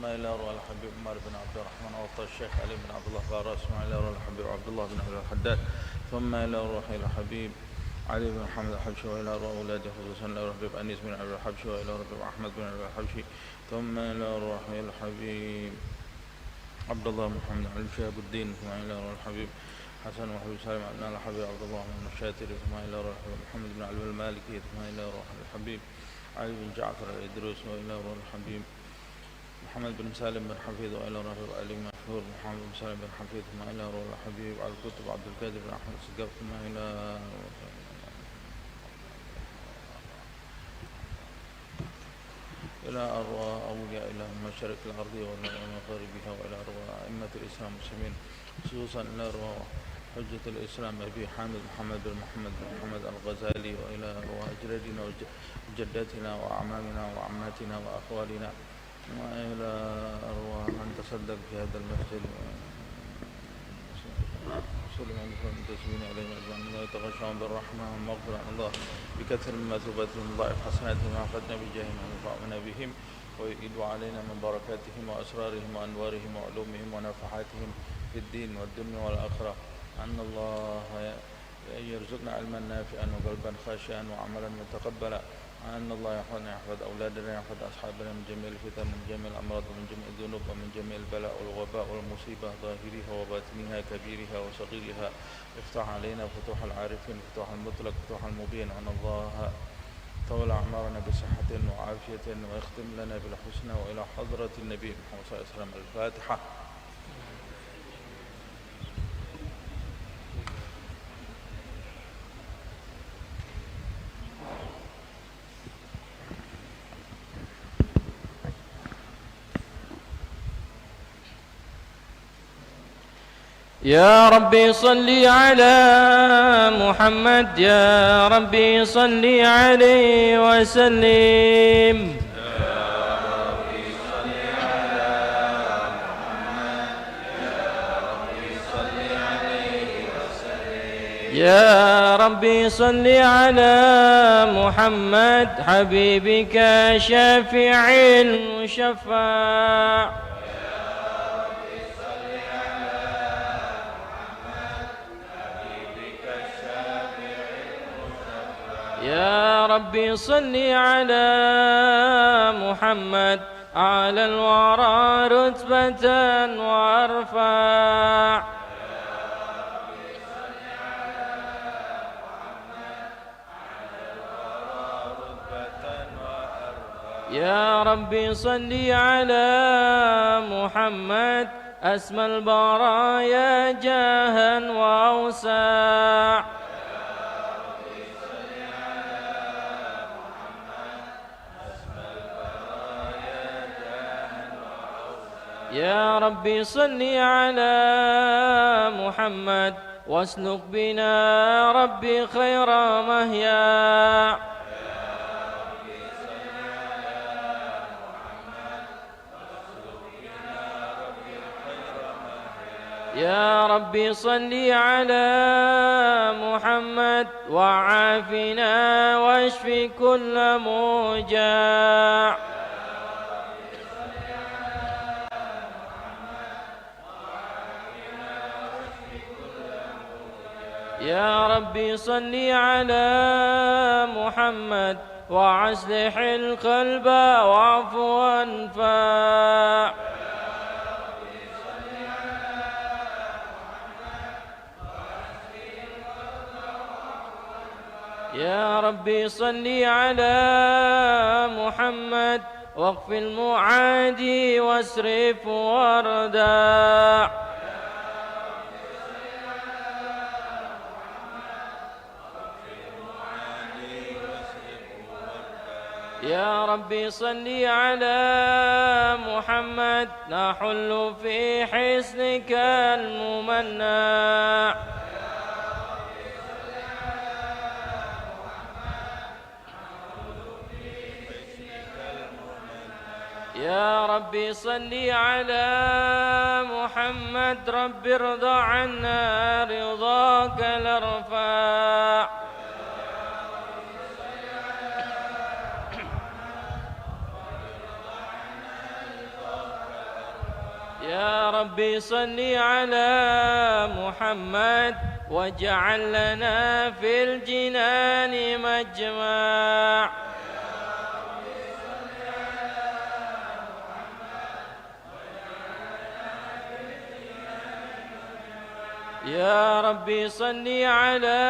ثم إلى روح الحبيب عمر بن عبد الرحمن وطه الشيخ علي بن عبد الله فارس، ثم إلى روح الحبيب عبد الله بن عبد الحداد، ثم إلى روح الحبيب علي بن محمد الحبشي، وإلى روح أولاده خصوصا إلى روح الحبيب أنيس بن عبد الحبشي، وإلى روح الحبيب أحمد بن عبد الحبشي، ثم إلى روح الحبيب عبد الله بن محمد علي شهاب الدين، ثم إلى روح الحبيب حسن وحبيب سالم بن الحبيب عبد الله بن الشاتري، ثم إلى روح محمد بن علي المالكي، ثم إلى روح الحبيب علي بن جعفر الإدريس، وإلى روح الحبيب محمد بن سالم بن حفيظ، وإلى روح علي مشهور محمد بن سالم بن حفيظ، ثم إلى روح الحبيب على الكتب عبد القادر بن أحمد السقاف، ثم إلى أرواح أولياء إلى مشارق الأرض ومغاربها، وإلى أرواح أئمة الإسلام المسلمين، خصوصا إلى أرواح حجة الإسلام أبي حامد محمد بن محمد بن محمد الغزالي، وإلى أرواح أجدادنا وجداتنا وأعمامنا وعماتنا وأخوالنا، وإلى أرواح من تصدق في هذا المسجد وسلم المنتسبين إليهم أجمعين، ويتغشاهم بالرحمة والمغفرة عن الله بكثر من مثوبتهم ضاعف حسناتهم وعقدنا بجاههم وانفعنا بهم، ويؤيد علينا من بركاتهم وأسرارهم وأنوارهم وعلومهم ونفحاتهم في الدين والدنيا والآخرة، أن الله يرزقنا علما نافعا وقلبا خاشعا وعملا متقبلا، أن الله يحفظنا يحفظ أولادنا يحفظ أصحابنا من جميع الفتن من جميع الأمراض ومن جميع الذنوب ومن جميع البلاء والوباء والمصيبة ظاهرها وباطنها كبيرها وصغيرها، افتح علينا فتوح العارفين فتوح المطلق فتوح المبين، أن الله طول أعمارنا بصحة وعافية ويختم لنا بالحسنى، وإلى حضرة النبي محمد صلى الله عليه وسلم. الفاتحة. يا ربي صل على محمد، يا ربي صل عليه وسلم. يا ربي صل على محمد حبيبك شافع المشفع. يا ربي صل على محمد على الورى رتبة وارفع. يا ربي صل على محمد أسمى البرايا جاها وأوسع. يا ربي صل على محمد واسلك بنا ربي خير مهيا. يا ربي صل على محمد وعافنا واشف كل موجع. يا ربي صل على محمد وأصلح القلب واعف وانفع. يا ربي صل على محمد واغفر المعادي واسرف واردع. يا ربي صل على محمد نحل في حسنك الممنع. يا ربي صل على محمد رب ارضى عنا رضاك الارفع. يا ربي صل على محمد واجعل لنا في الجنان مجمع. يا ربي صل على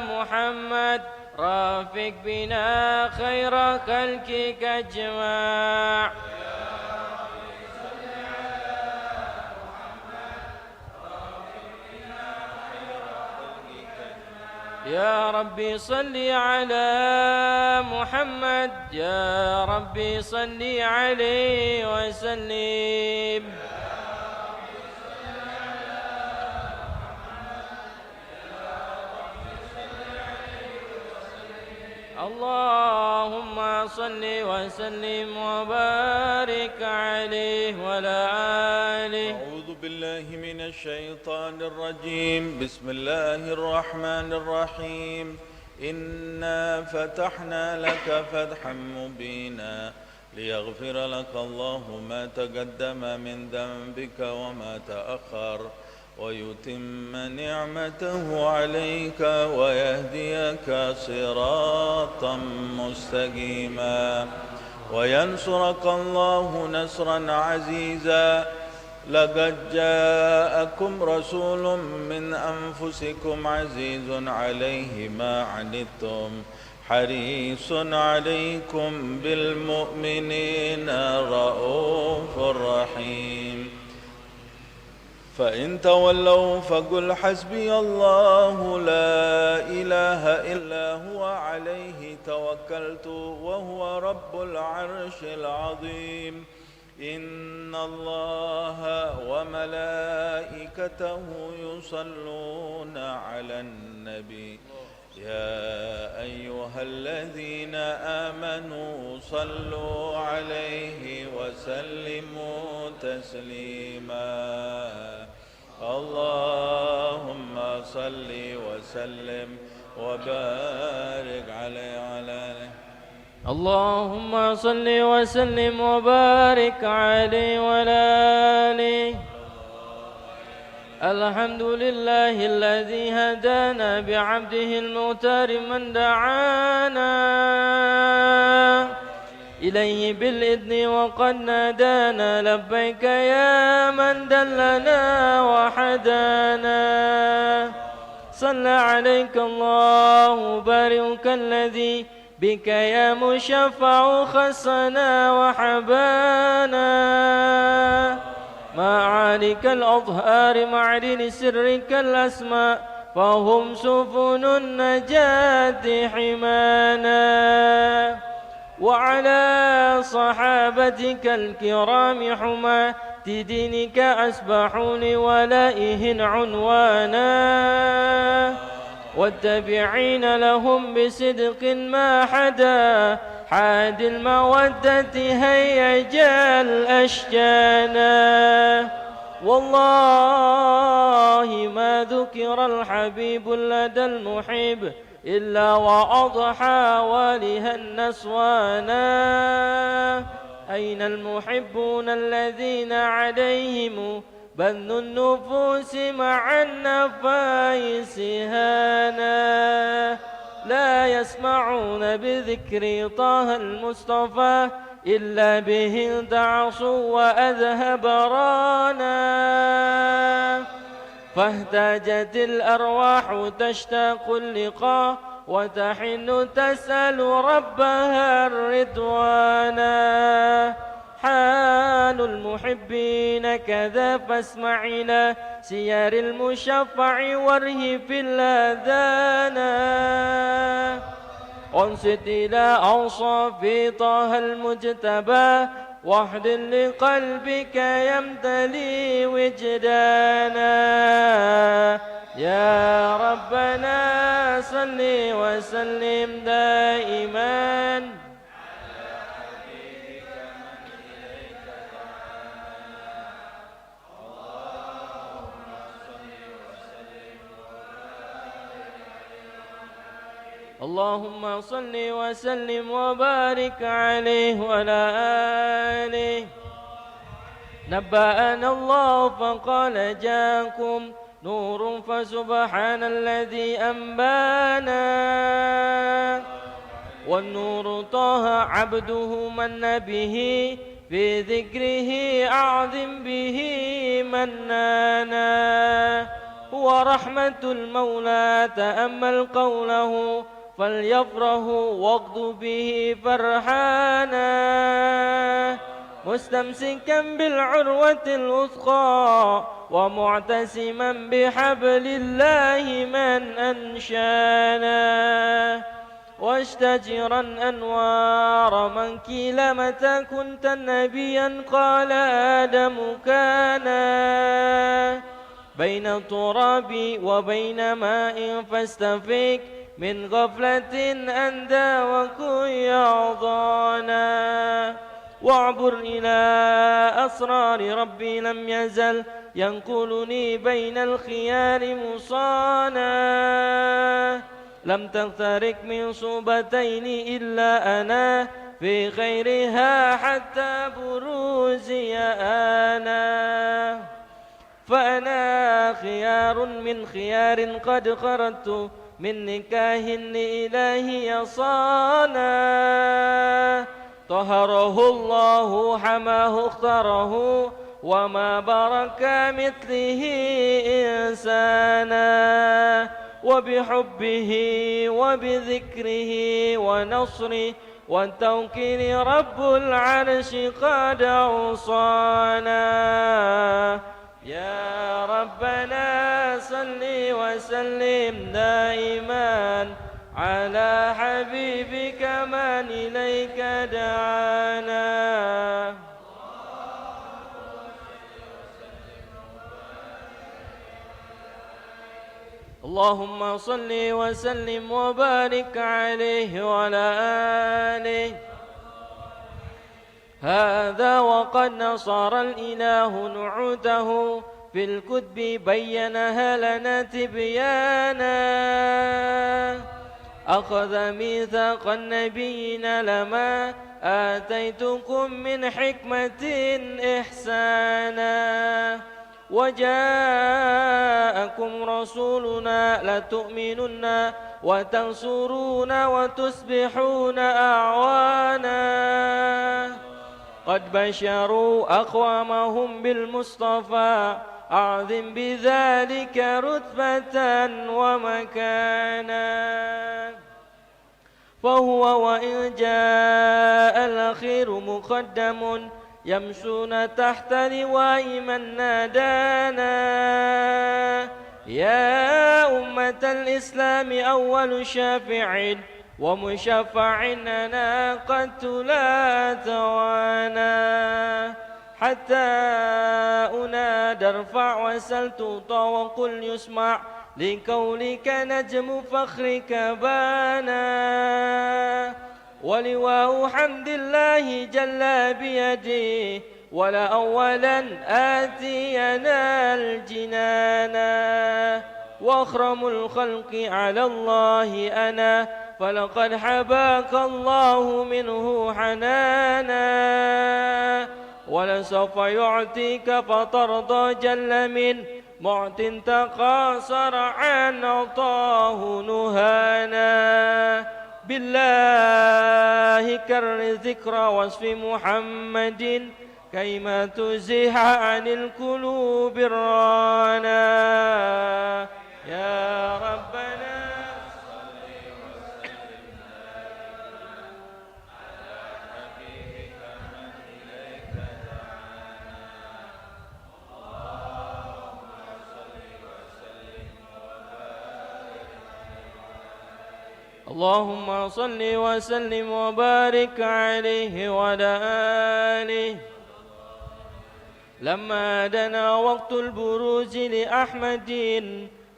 محمد رافق بنا خير خلقك اجمع. يا ربي صل على محمد يا ربي صل عليه وسلم. اللهم صل وسلم وبارك عليه وعلى آله. أعوذ بالله من الشيطان الرجيم. بسم الله الرحمن الرحيم. إنا فتحنا لك فتحا مبينا ليغفر لك الله ما تقدم من ذنبك وما تأخر ويتم نعمته عليك ويهديك صراطا مستقيما وينصرك الله نصرا عزيزا. لقد جاءكم رسول من أنفسكم عزيز عليه ما عنتم حريص عليكم بالمؤمنين رؤوف رحيم. فإن تولوا فقل حسبي الله لا إله إلا هو عليه توكلت وهو رب العرش العظيم. إن الله وملائكته يصلون على النبي يا أيها الذين آمنوا صلوا عليه وسلموا تسليما. اللهم صل وسلم وبارك عليه اللهم صل وسلم وبارك عليه وعلى آله. الحمد لله الذي هدانا بعبده المختار من دعانا إليه بالإذن وقد نادانا لبيك يا من دلنا وحدانا. صلى عليك الله بارك الذي بك يا مشفع خصنا وحبانا. معاليك الأظهار معدن سرك الأسماء فهم سفن النجاة حمانا. وعلى صحابتك الكرام حماة دينك أسبحوا لولائهن عنوانا. والتابعين لهم بصدق ما حدا حاد المودة هيج الأشجانا. والله ما ذكر الحبيب لدى المحب إلا وأضحى والها النسوانا. أين المحبون الذين عليهم بذل النفوس مع النفائس هانا. لا يسمعون بذكر طه المصطفى إلا به دعصوا وأذهب رانا. فاهتاجت الأرواح تشتاق اللقاء وتحن تسأل ربها الرضوانا. حال المحبين كذا فاسمع إلى سير المشفع وارهف الأذانا. وانصت إلى أوصاف طه المجتبى واحد لقلبك يمتلي وجدانا. يا ربنا صل وسلم دائما اللهم صل وسلم وبارك عليه وعلى آله. نبأنا الله فقال جاءكم نور فسبحان الذي أنبانا والنور طه عبده من به في ذكره أعظم به منانا هو رحمة المولى تأمل قوله فليفرحوا واغضوا به فرحانا مستمسكا بالعروة الوثقى ومعتسما بحبل الله من أنشانا واشتجرا أنوار من كيل متى كنت نبيا قال آدم كانا بين التراب وبين ماء فاستفيك من غفلة أندى وكن يعضانا واعبر إلى أسرار ربي لم يزل ينقلني بين الخيار مصانا لم تفترق من صوبتين إلا أنا في خيرها حتى بروزي أنا فأنا خيار من خيار قد خرجت من نكاه لإلهي صانا طهره الله حماه اختاره وما برك مثله إنسانا وبحبه وبذكره ونصره والتوكيل رب العرش قد أوصانا يا ربنا صل وسلم دائما على حبيبك من إليك دعانا اللهم صل وسلم وبارك عليه وعلى آله هذا وقد نصر الإله نعوته في الكتب بينها لنا تبيانا أخذ ميثاق النبيين لما آتيتكم من حكمة إحسانا وجاءكم رسولنا لتؤمنن وتنصرون وتصبحون أعوانا قد بشروا أقوامهم بالمصطفى أعظم بذلك رتبة ومكانا فهو وإن جاء الأخير مقدم يمشون تحت لواء من نادانا يا أمة الإسلام أول شافع ومشفع أنا قد لا توانا حتى أنادى ارفع وسل تعطى وقل يسمع لقولك نجم فخرك بانا ولواء حمد الله جل بيدي ولا أولا آتينا الجنانا وأخرم الخلق على الله أنا فلقد حباك الله منه حنانا ولسوف يعطيك فترضى جل من معت تقاصر عن عطاه نهانا بالله كر ذكر وصف محمد كيما تزيح عن القلوب الرانا يا ربنا اللهم صل وسلم وبارك عليه وعلى آله لما دنا وقت البروز لأحمد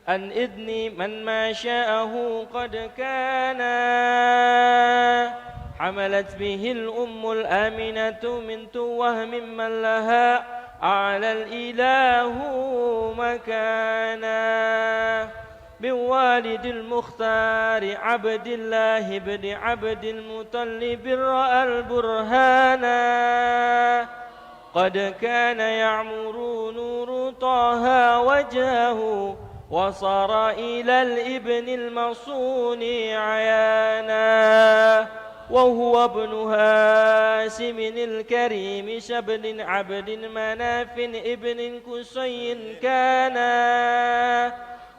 أن إذني من ما شاءه قد كان حملت به الأم الآمنة من توهم من لها أعلى الإله مكانا من والد المختار عبد الله بن عبد المطلب رأى البرهانا قد كان يعمر نور طه وجهه وصار إلى الابن المصون عيانا وهو ابن هاشم الكريم شبل عبد مناف ابن كسي كان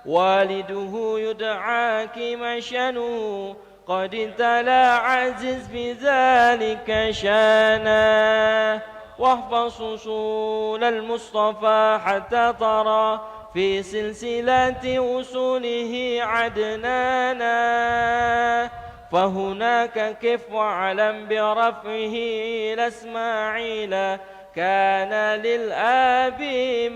والده يدعى كمشنو قد تلا عزز بذلك شانا واحفظ أصول المصطفى حتى ترى في سلسلة أصوله عدنانا فهناك كف واعلم برفعه إلى إسماعيل كان للآب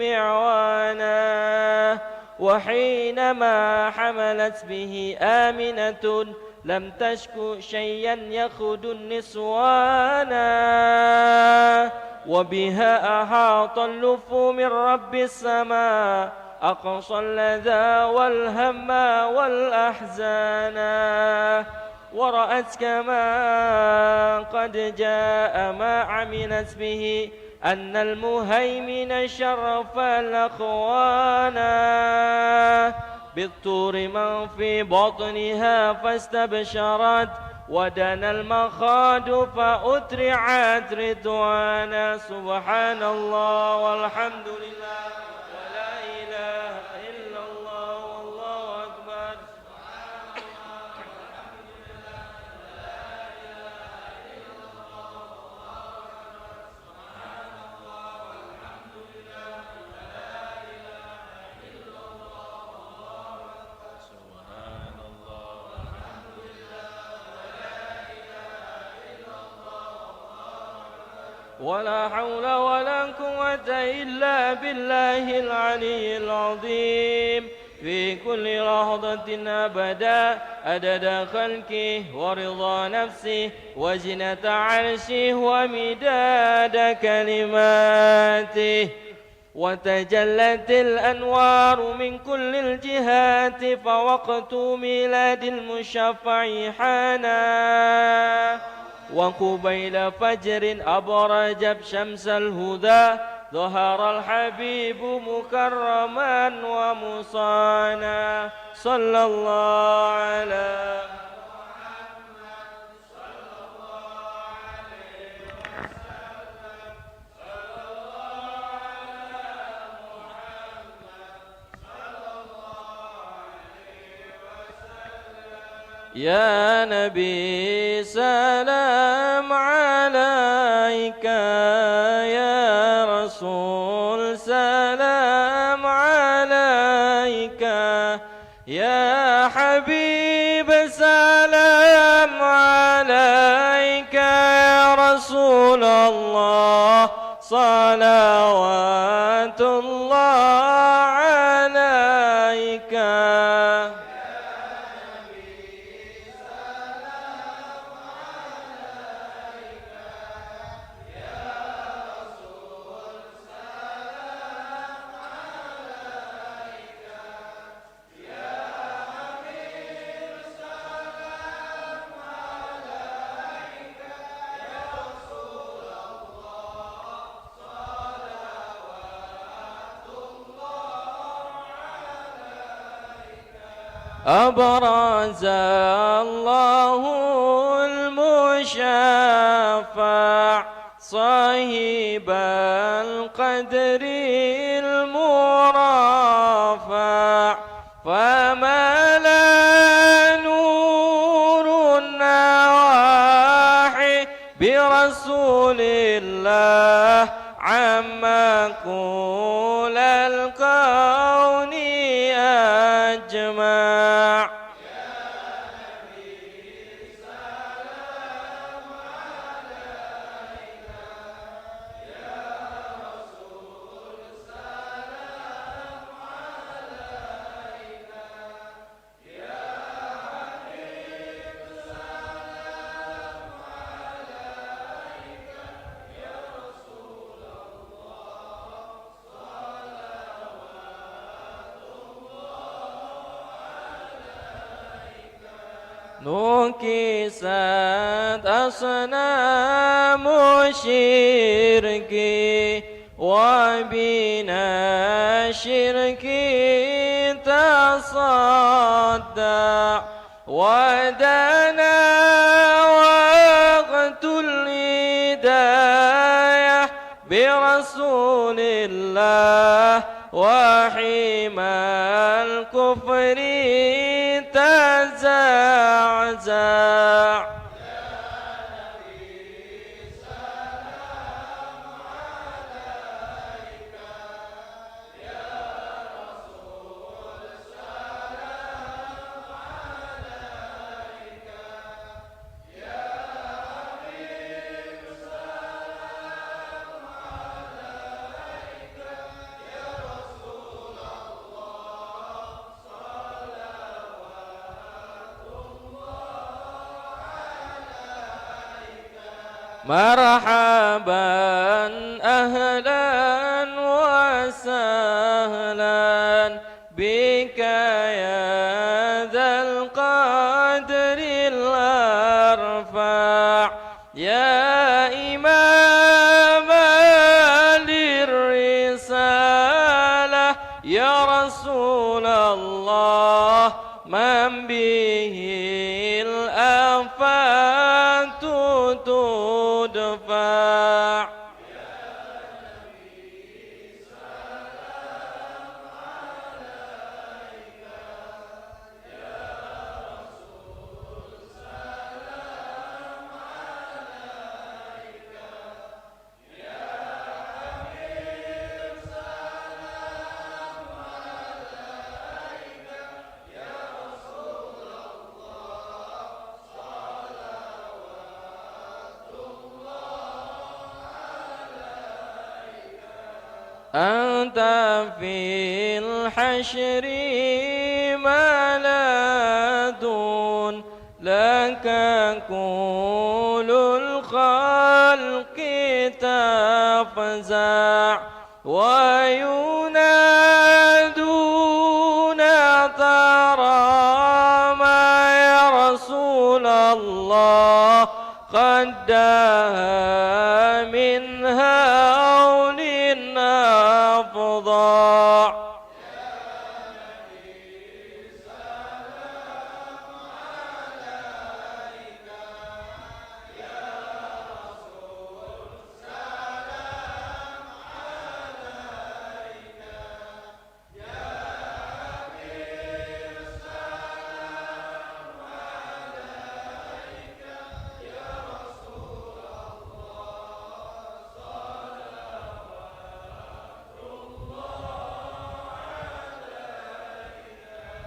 معوانا وحينما حملت به آمنة لم تشك شيئا يخد النسوانا وبها أحاط اللف من رب السماء أقصى اللذى والهم والأحزان ورأت كما قد جاء ما عملت به أن المهيمن شرف الأخوانا بالطور من في بطنها فاستبشرت ودنا المخاض فأترعت رضوانا سبحان الله والحمد لله ولا إله إلا الله والله أكبر ولا حول ولا قوة إلا بالله العلي العظيم في كل لحظة أبدا عدد خلقه ورضا نفسه وزنة عرشه ومداد كلماته وتجلت الأنوار من كل الجهات فوقت ميلاد المشفع حانا وقبيل فجر أبرج شمس الهدى ظهر الحبيب مكرما ومصانا صلى الله على يا نبي سلام عليك يا رسول سلام عليك يا حبيب سلام عليك يا رسول الله صلوات الله عليك أبرز الله المشفع صاحب القدر المرفع فملا نور النواحي برسول الله عما كل الكون أجمع نكست أصنام شركي وبنا شركي تصدع ودنا وقت الهداية برسول الله وحمى الكفر تزعزع. مرحبا أهلا وسهلا بك يا ذا القدر الأرفع يا إمام للرسالة يا رسول الله من به الآفات تدفع. أنت في الحشر ملاذ لك كل الخلق تفزع وينادون ترامى يا رسول الله قد دها من هول أفضع.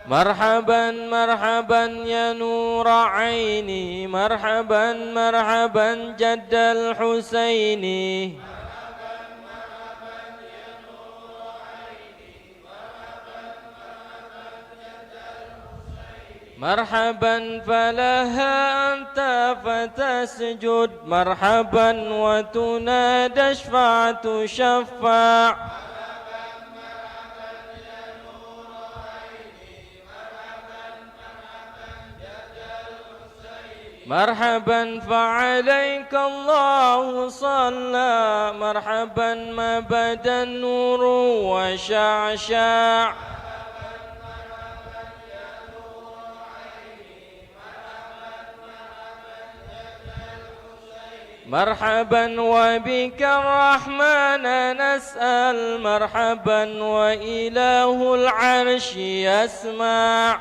مرحبا مرحبا يا نور عيني مرحبا مرحبا جد الحسين مرحبا فلها أنت فتسجد مرحبا وتنادى اشفع تشفع مرحبا فعليك الله صلى مرحبا ما بدا النور وشعشع مرحبا وبك الرحمن نسأل مرحبا وإله العرش يسمع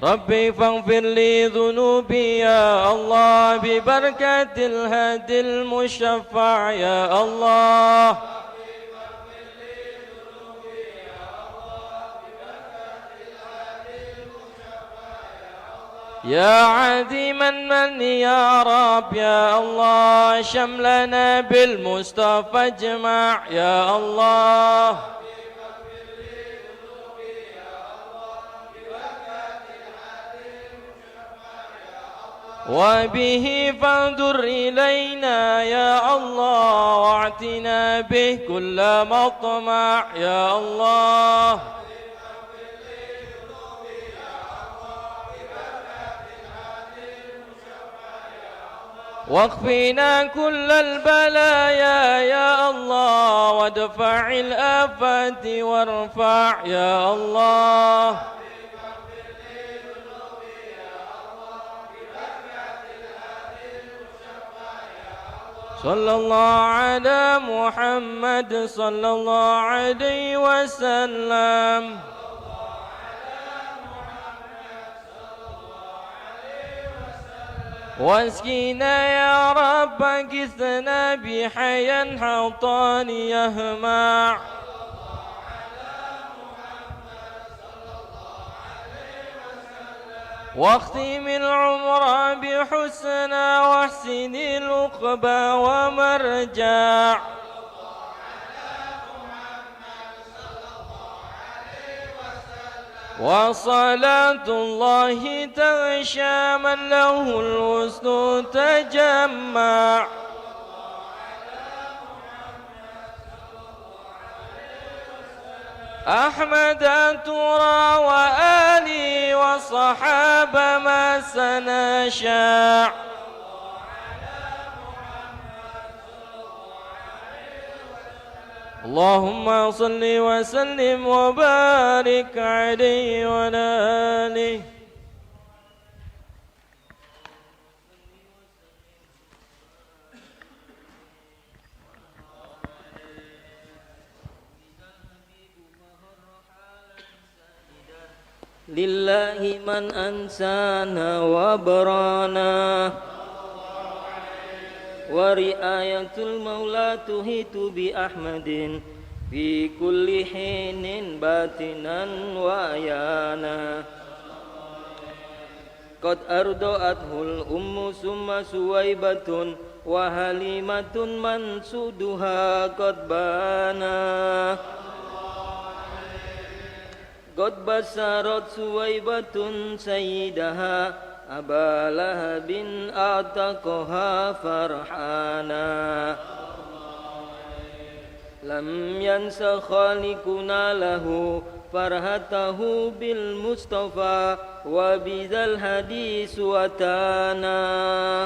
ربي فاغفر لي ذنوبي يا الله ببركة الهادي المشفع يا الله يا عديما من يا رب يا الله شملنا بالمصطفى اجمع يا الله وبه فانظر إلينا يا الله واعتنا به كل مطمع يا الله واكفنا كل البلايا يا الله وادفع الآفات وارفع يا الله صلى الله على محمد صلى الله عليه وسلم واسقنا يا رب كثنا بحيا حطان يهمع واختم العمر بحسنا واحسن العقبى ومرجع وصلاة الله تغشى من له الحسن تجمع أحمد ترى وآلي وصحاب ما سنشاع اللهم صل وسلم وبارك عليه وعلى آله لله من أنسانا وبرانا ورعاية المولى تهيت بأحمد في كل حين باطنا وعيانا قد أرضعته الأم ثم سويبة وحليمة منسودها قد بانا قد بشرت سويبة سيدها أبا لهب أعتقها فرحانا لم ينس خالقنا له فرحته بالمصطفى وبذا الحديث أتانا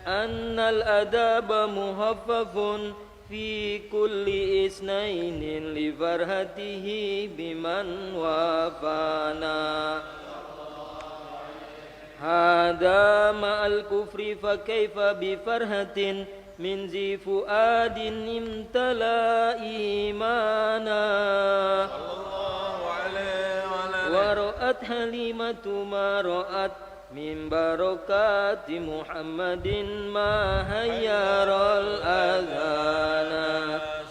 أن الأداب مخفف في كل اثنين لفرحته بمن وافانا هذا مع الكفر فكيف بفرحة من ذي فؤاد امتلأ إيمانا ورأت حليمة ما رأت من بركات محمد ما هير الأذان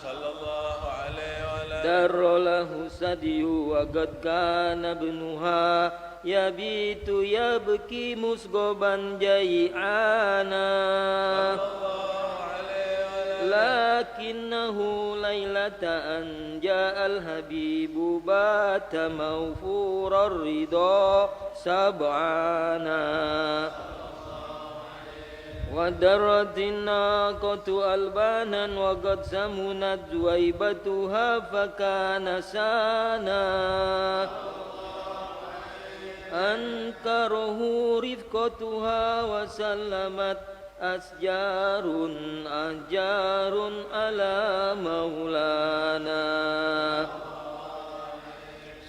صلى الله عليه وسلم در له الثدي وقد كان ابنها يبيت يبكي مسغبا جيعانا لكنه ليلة أن جاء الحبيب بات موفور الرضا سبعانا ودرت الناقة ألبانا وقد سمنت جويبتها فكان سانا أنكره رفقتها وسلمت أشجار أحجار على مولانا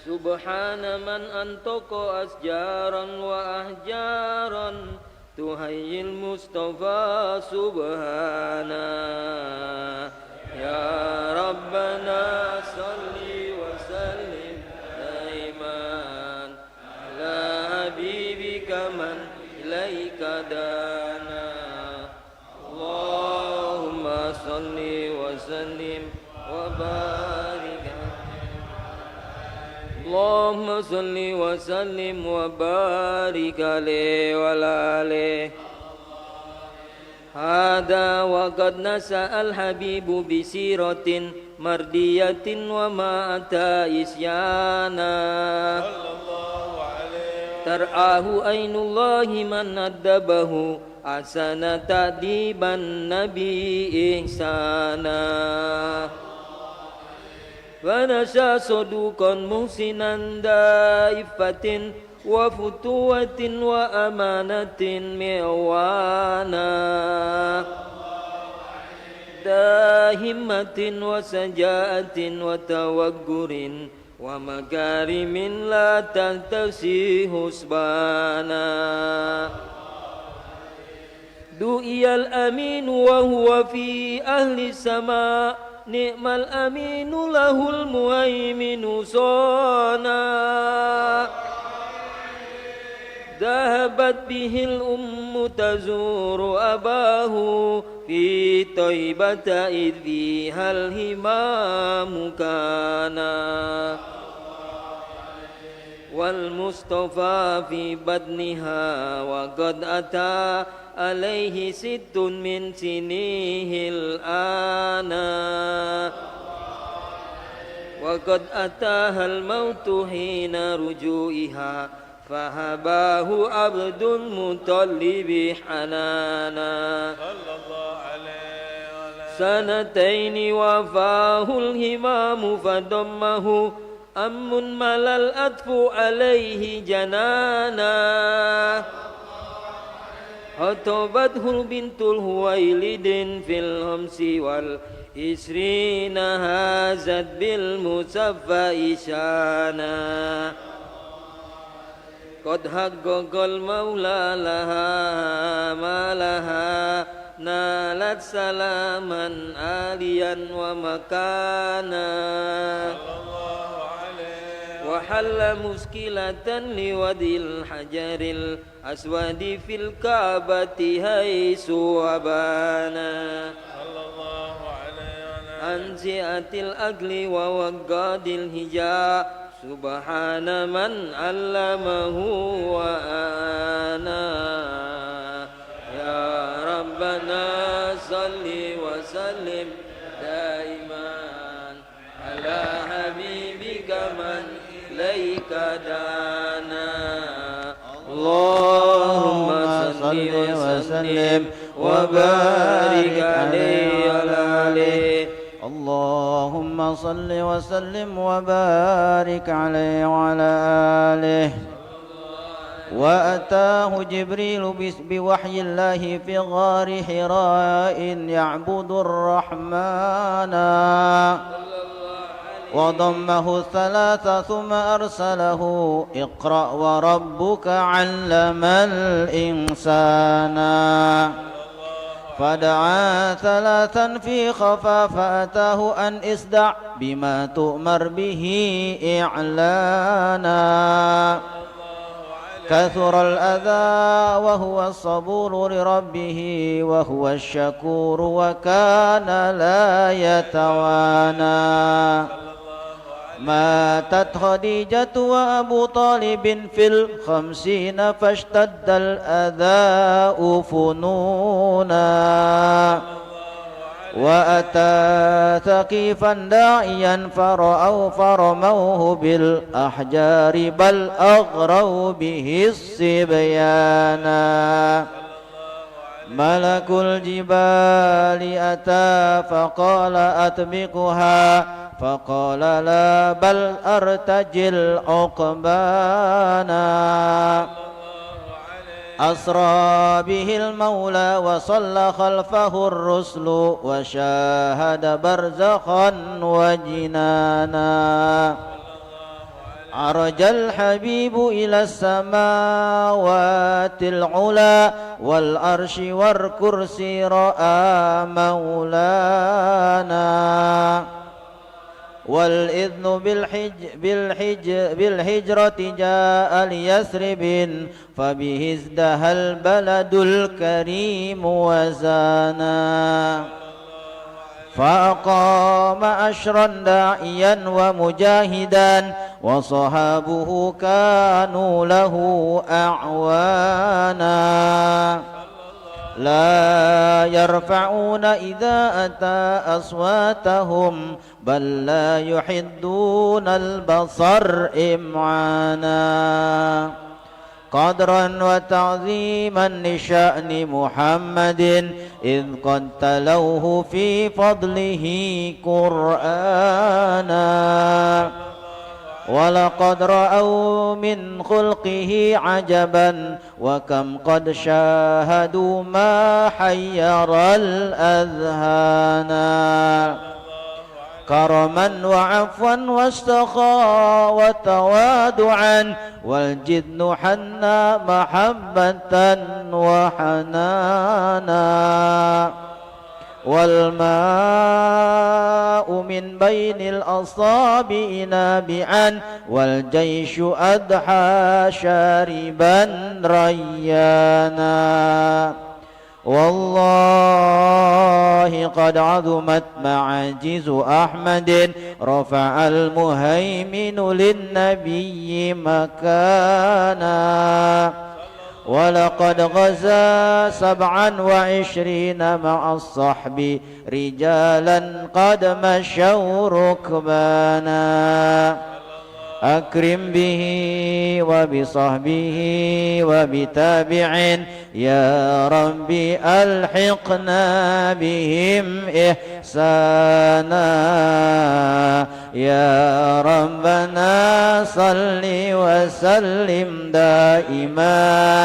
سبحان من أنطق أشجارا وأحجارا تهيي المصطفى سبحانا يا ربنا صل وسلم دائما على حبيبك من إليك دانا اللهم صل وسلم وبارك اللهم صل وسلم وبارك عليه وعلى آله هذا وقد نسأ الحبيب بسيرة مردية وما أتى إسيانا tar'ahu ainullahi man addabahu asana ta'diban nabi ihsana wa nasya sodukan muhsinan daifatin wa futuwatin wa amanatin mi'wana dahimmatin wa sajaatin wa tawaggurin wa makarimin la tantasi husbana du'iyal aminu wa huwa fi ahli sama ni'mal aminu lahul muhaiminu sona dhahabat bihil ummu tazuru abahu fi taibata idh fihal himamu kana wal mustafa fi badniha wa qad ata alaihi sittun min sinihil ana wa qad atahal mautu hina rujuiha fahabahu abdul mutallibi hanana sanataini wafahul himamu fadammahu ammun malal atfu alaihi janana hatobathul bintul huwailidin fil hamsi wal isrina hazad bil musaffa isyana qad haqqaqal maula laha malaha nalat salaman aliyan wa makana wa halla muskilatan liwadil hajaril aswadi fil kaabati haisu abana anziatil agli wa waqadil hija subhana man allamahu wa ana ya rabbana salli wa sallim daiman ala habibika man ilaika dana Allahumma salli wa sallim wa barik alaihi wa alihi اللهم صل وسلم وبارك عليه وعلى آله وأتاه جبريل بوحي الله في غار حراء يعبد الرحمن وضمه الثلاثة ثم أرسله اقرأ وربك علم الإنسان فدعا ثلاثا في خفا فأتاه أن اصدع بما تؤمر به إعلانا كثر الأذى وهو الصبور لربه وهو الشكور وكان لا يتوانى ماتت خديجة وأبو طالب في الخمسين فاشتد الأذى فنونا وأتى ثقيفا داعيا فرموه بالأحجار بل أغروا به الصبيانا ملك الجبال أتى فقال أطبقها فقال لا بل أرتجل عقبانا أسرى به المولى وصلى خلفه الرسل وشاهد برزخا وجنانا عرج الحبيب إلى السماوات العلا والأرش والكرسي رأى مولانا والإذن بالهجرة جاء ليثرب فبه ازدهى البلد الكريم وزانا فأقام أشرا داعيا ومجاهدا وصحابه كانوا له أعوانا لا يرفعون إذا أتى أصواتهم بل لا يحدون البصر إمعانا قدرا وتعظيما لشأن محمد إذ قد تلوه في فضله قرآنا ولقد رأوا من خلقه عجبا وكم قد شاهدوا ما حير الأذهان كرما وعفوا واستخاء وتوادعا والجد حنا محبة وحنانا والماء من بين الأصابع نابعا والجيش أدحى شاربا ريانا والله قد عظمت معاجز أحمد رفع المهيمن للنبي مكانا ولقد غزا 27 مع الصحب رجالا قد مشوا ركبانا أكرم به وبصحبه وبتابع يا ربي ألحقنا بهم إحسانا يا ربنا صل وسلم دائما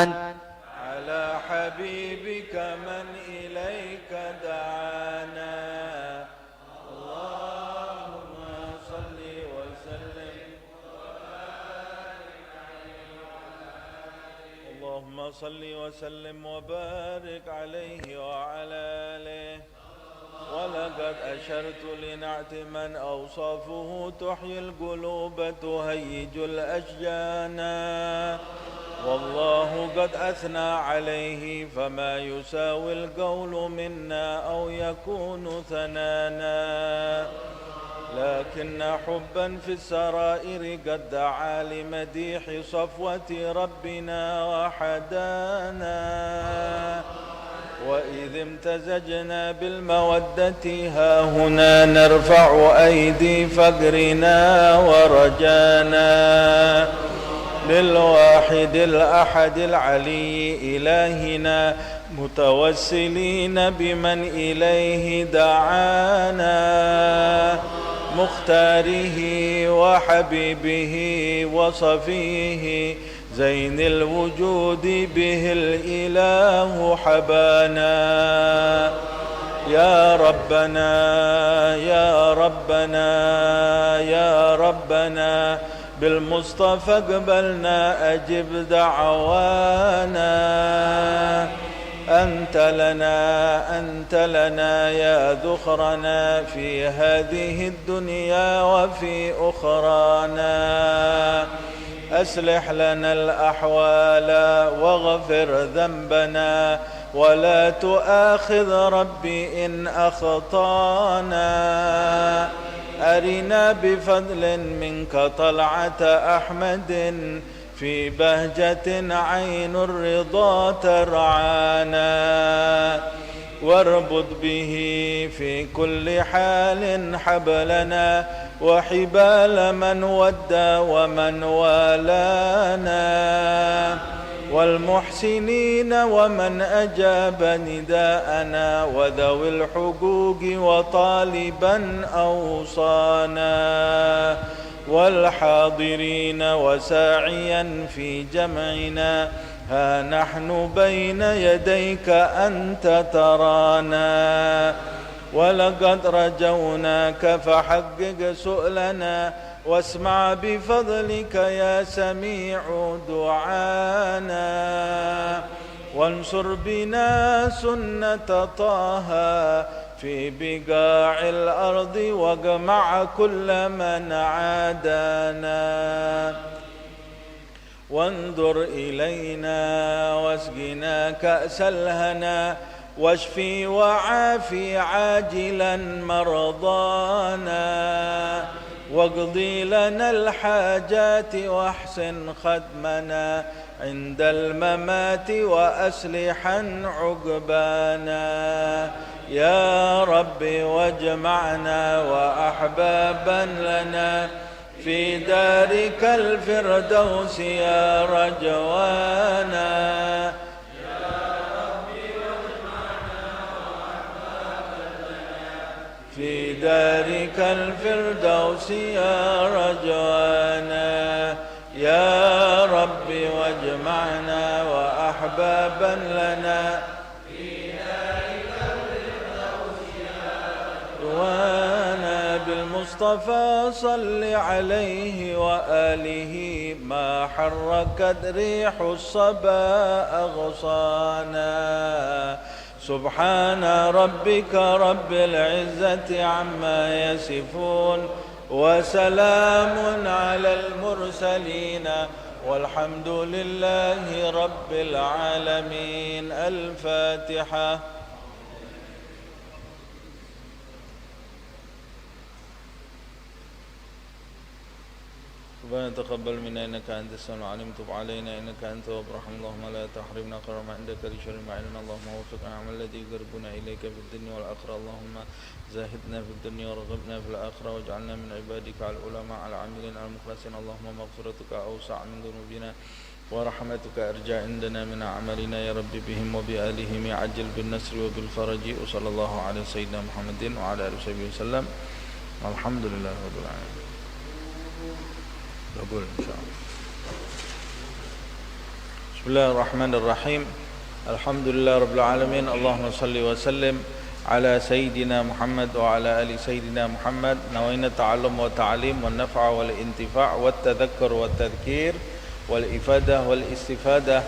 على حبيبك من إليك دعانا اللهم صل وسلم اللهم صل وسلم وبارك عليه وعلى آله ولقد أشرت لنعت من أوصافه تحيي القلوب تهيج الأشجان والله قد أثنى عليه فما يساوي القول منا أو يكون ثنانا لكن حبا في السرائر قد دعا لمديح صفوة ربنا وحدانا وإذ امتزجنا بالمودة ها هنا نرفع أيدي فقرنا ورجانا للواحد الأحد العلي إلهنا متوسلين بمن إليه دعانا مختاره وحبيبه وصفيه زين الوجود به الإله حبانا يا ربنا يا ربنا يا ربنا بالمصطفى اقبلنا أجب دعوانا أنت لنا يا ذخرنا في هذه الدنيا وفي أخرانا أصلح لنا الأحوال واغفر ذنبنا ولا تؤاخذ ربي إن أخطانا أرنا بفضل منك طلعة أحمد في بهجة عين الرضا ترعانا واربط به في كل حال حبلنا وحبال من ودى ومن والانا والمحسنين ومن أجاب نداءنا وذوي الحقوق وطالبا أوصانا والحاضرين وساعيا في جمعنا ها نحن بين يديك أنت ترانا ولقد رجوناك فحقق سؤلنا واسمع بفضلك يا سميع دعانا وانصر بنا سنة طه في بقاع الأرض واجمع كل من عادانا وانظر إلينا واسقنا كأس الهنا واشفي وعافي عاجلا مرضانا واقضي لنا الحاجات واحسن خدمنا عند الممات وأسلحا عقبانا يا رب واجمعنا وأحبابا لنا في دارك الفردوس يا رجوانا في دارك الفردوس يا رجوانا يا ربي واجمعنا وأحبابا لنا في دارك الفردوس يا رجوانا بالمصطفى صل عليه وآله ما حركت ريح الصبا أغصانا سبحان ربك رب العزة عما يصفون وسلام على المرسلين والحمد لله رب العالمين. الفاتحة. ربنا تقبل منا إنك أنت السميع العليم تب علينا إنك أنت التواب الرحيم اللهم لا تحرمنا خير ما عندك لشر ما علمنا اللهم وفقنا عمل الذي يقربنا إليك في الدنيا والآخرة اللهم زاهدنا في الدنيا ورغبنا في الآخرة واجعلنا من عبادك العلماء العاملين المخلصين اللهم مغفرتك أوسع من ذنوبنا ورحمتك أرجى عندنا من أعمالنا يا رب بهم وبآلهم عجل بالنصر وبالفرج وصلى الله على سيدنا محمد وعلى آله وصحبه وسلم والحمد لله رب العالمين. قبول إن شاء الله. بسم الله الرحمن الرحيم الحمد لله رب العالمين اللهم صل وسلم على سيدنا محمد وعلى آل سيدنا محمد نوينا التعلم والتعليم والنفع والانتفاع والتذكر والتذكير والإفادة والاستفادة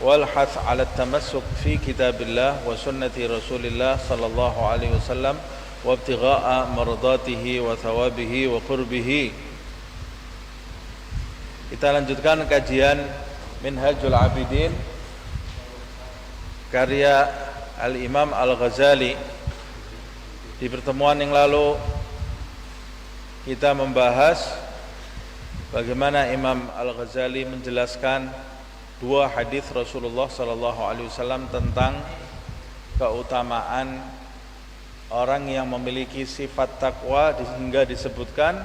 والحث على التمسك في كتاب الله وسنة رسول الله صلى الله عليه وسلم وابتغاء مرضاته وثوابه وقربه. Kita lanjutkan kajian Minhajul Abidin karya Al-Imam Al-Ghazali. Di pertemuan yang lalu kita membahas bagaimana Imam Al-Ghazali menjelaskan dua hadis Rasulullah SAW tentang keutamaan orang yang memiliki sifat takwa, hingga disebutkan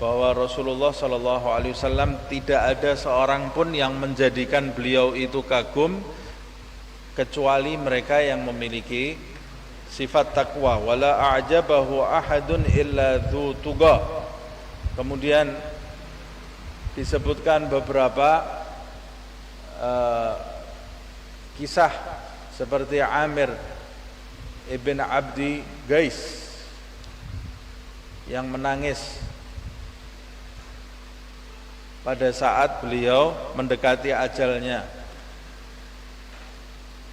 bahwa Rasulullah SAW tidak ada seorang pun yang menjadikan beliau itu kagum kecuali mereka yang memiliki sifat takwa. Wala a'jabahu ahadun illa dzu tuqa. Kemudian disebutkan beberapa kisah seperti Amir ibn Abdi Qais yang menangis pada saat beliau mendekati ajalnya.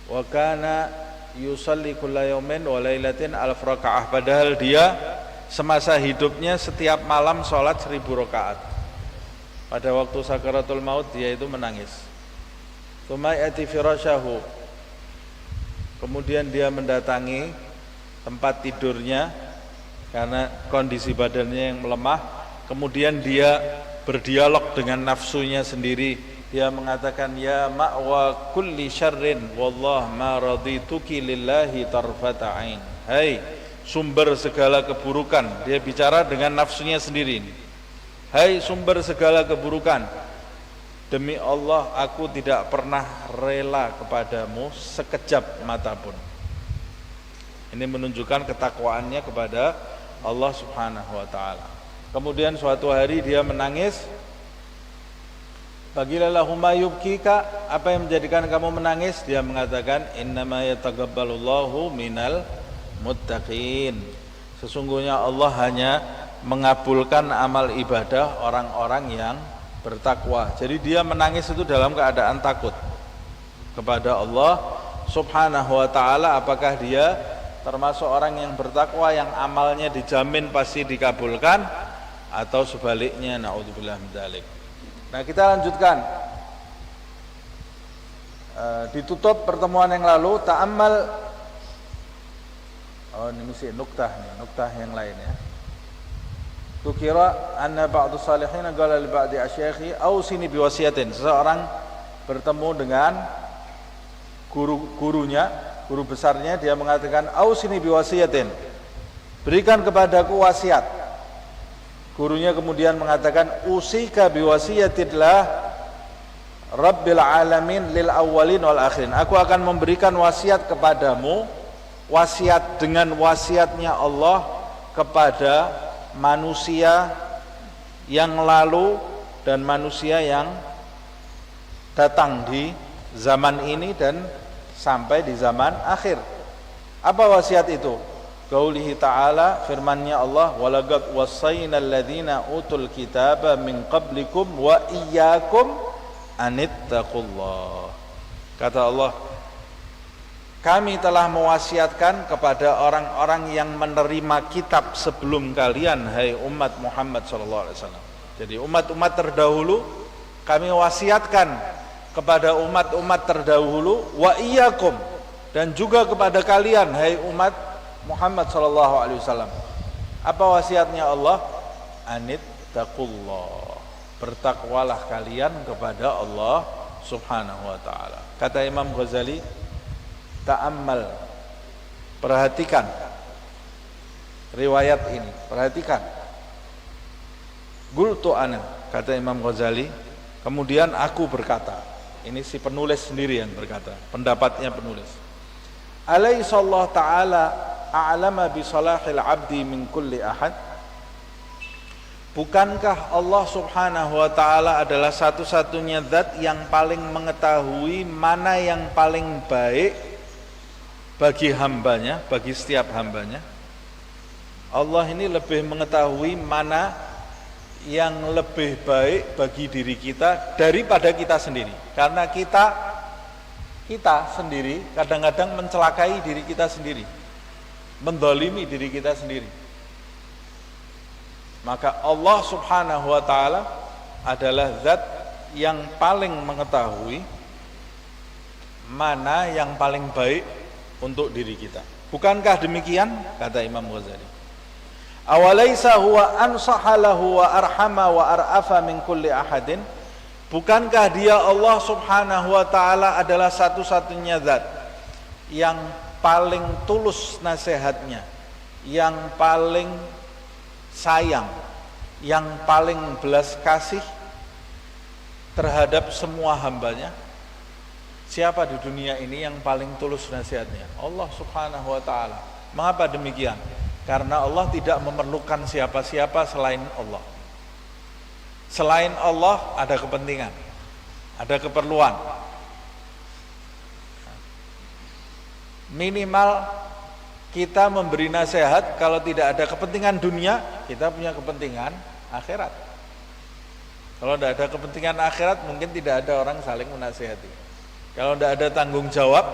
Wa kana yusalli kulla yaumin wa lailatin alf rakaah, padahal dia semasa hidupnya setiap malam sholat 1000 rakaat. Pada waktu sakaratul maut dia itu menangis. Tsumma yati firasyahu, kemudian dia mendatangi tempat tidurnya karena kondisi badannya yang melemah. Kemudian dia berdialog dengan nafsunya sendiri. Dia mengatakan, ya ma'wa kulli syarrin wallah ma radituki lillahi tarfata ain. Hai sumber segala keburukan. Dia bicara dengan nafsunya sendiri. Hai sumber segala keburukan, demi Allah aku tidak pernah rela kepadamu sekejap mata pun. Ini menunjukkan ketakwaannya kepada Allah Subhanahu wa taala. Kemudian suatu hari dia menangis. Bagilalahu ma yubkika, apa yang menjadikan kamu menangis? Dia mengatakan, innama yataqabbalullahu minal muttaqin. Sesungguhnya Allah hanya mengabulkan amal ibadah orang-orang yang bertakwa. Jadi dia menangis itu dalam keadaan takut kepada Allah Subhanahu wa taala. Apakah dia termasuk orang yang bertakwa yang amalnya dijamin pasti dikabulkan, atau sebaliknya? Naudzubillah min dzalik. Nah, kita lanjutkan. Ditutup pertemuan yang lalu ta'ammal. Oh, ini mesti nuktah yang lain ya. Tukira anna ba'du salihin qala li ba'di asyikhi ausini biwasiyatin. Seseorang bertemu dengan gurunya, guru besarnya, dia mengatakan ausini biwasiyatin. Berikan kepadaku wasiat. Gurunya kemudian mengatakan, usika biwasiyatillah Rabbil alamin lil awwalin wal akhirin. Aku akan memberikan wasiat kepadamu, wasiat dengan wasiatnya Allah kepada manusia yang lalu dan manusia yang datang di zaman ini dan sampai di zaman akhir. Apa wasiat itu? Qaulihi ta'ala, firman-Nya Allah, walaqad wassaynal ladzina utul kitaba min qablikum wa iyyakum anittaqullah. Kata Allah, kami telah mewasiatkan kepada orang-orang yang menerima kitab sebelum kalian, hai umat Muhammad sallallahu alaihi wasallam. Jadi umat-umat terdahulu kami wasiatkan kepada umat-umat terdahulu, wa iyyakum, dan juga kepada kalian, hai umat Muhammad sallallahu alaihi wasallam. Apa wasiatnya Allah? Anittaqullah. Bertakwalah kalian kepada Allah Subhanahu wa taala. Kata Imam Ghazali, ta'ammal, perhatikan riwayat ini, perhatikan. Qultu ana, kata Imam Ghazali, kemudian aku berkata, ini si penulis sendiri yang berkata, pendapatnya penulis. Alaihissallahu ta'ala a'lama bi salahil abdi min kulli ahad. Bukankah Allah Subhanahu wa ta'ala adalah satu-satunya zat yang paling mengetahui mana yang paling baik bagi hambanya, bagi setiap hambanya? Allah ini lebih mengetahui mana yang lebih baik bagi diri kita daripada kita sendiri. Karena kita sendiri kadang-kadang mencelakai diri kita sendiri, mendolimi diri kita sendiri. Maka Allah Subhanahu wa ta'ala adalah zat yang paling mengetahui mana yang paling baik untuk diri kita. Bukankah demikian? Kata Imam Ghazali, awalaisa huwa ansaha lahu wa arhama wa ar'afa min kulli ahadin. Bukankah dia Allah Subhanahu wa ta'ala adalah satu-satunya zat yang paling tulus nasihatnya, yang paling sayang, yang paling belas kasih terhadap semua hambanya? Siapa di dunia ini yang paling tulus nasihatnya? Allah Subhanahu wa ta'ala. Mengapa demikian? Karena Allah tidak memerlukan siapa-siapa selain Allah. Selain Allah ada kepentingan, ada keperluan. Minimal kita memberi nasihat, kalau tidak ada kepentingan dunia, kita punya kepentingan akhirat. Kalau tidak ada kepentingan akhirat, mungkin tidak ada orang saling menasihati. Kalau tidak ada tanggung jawab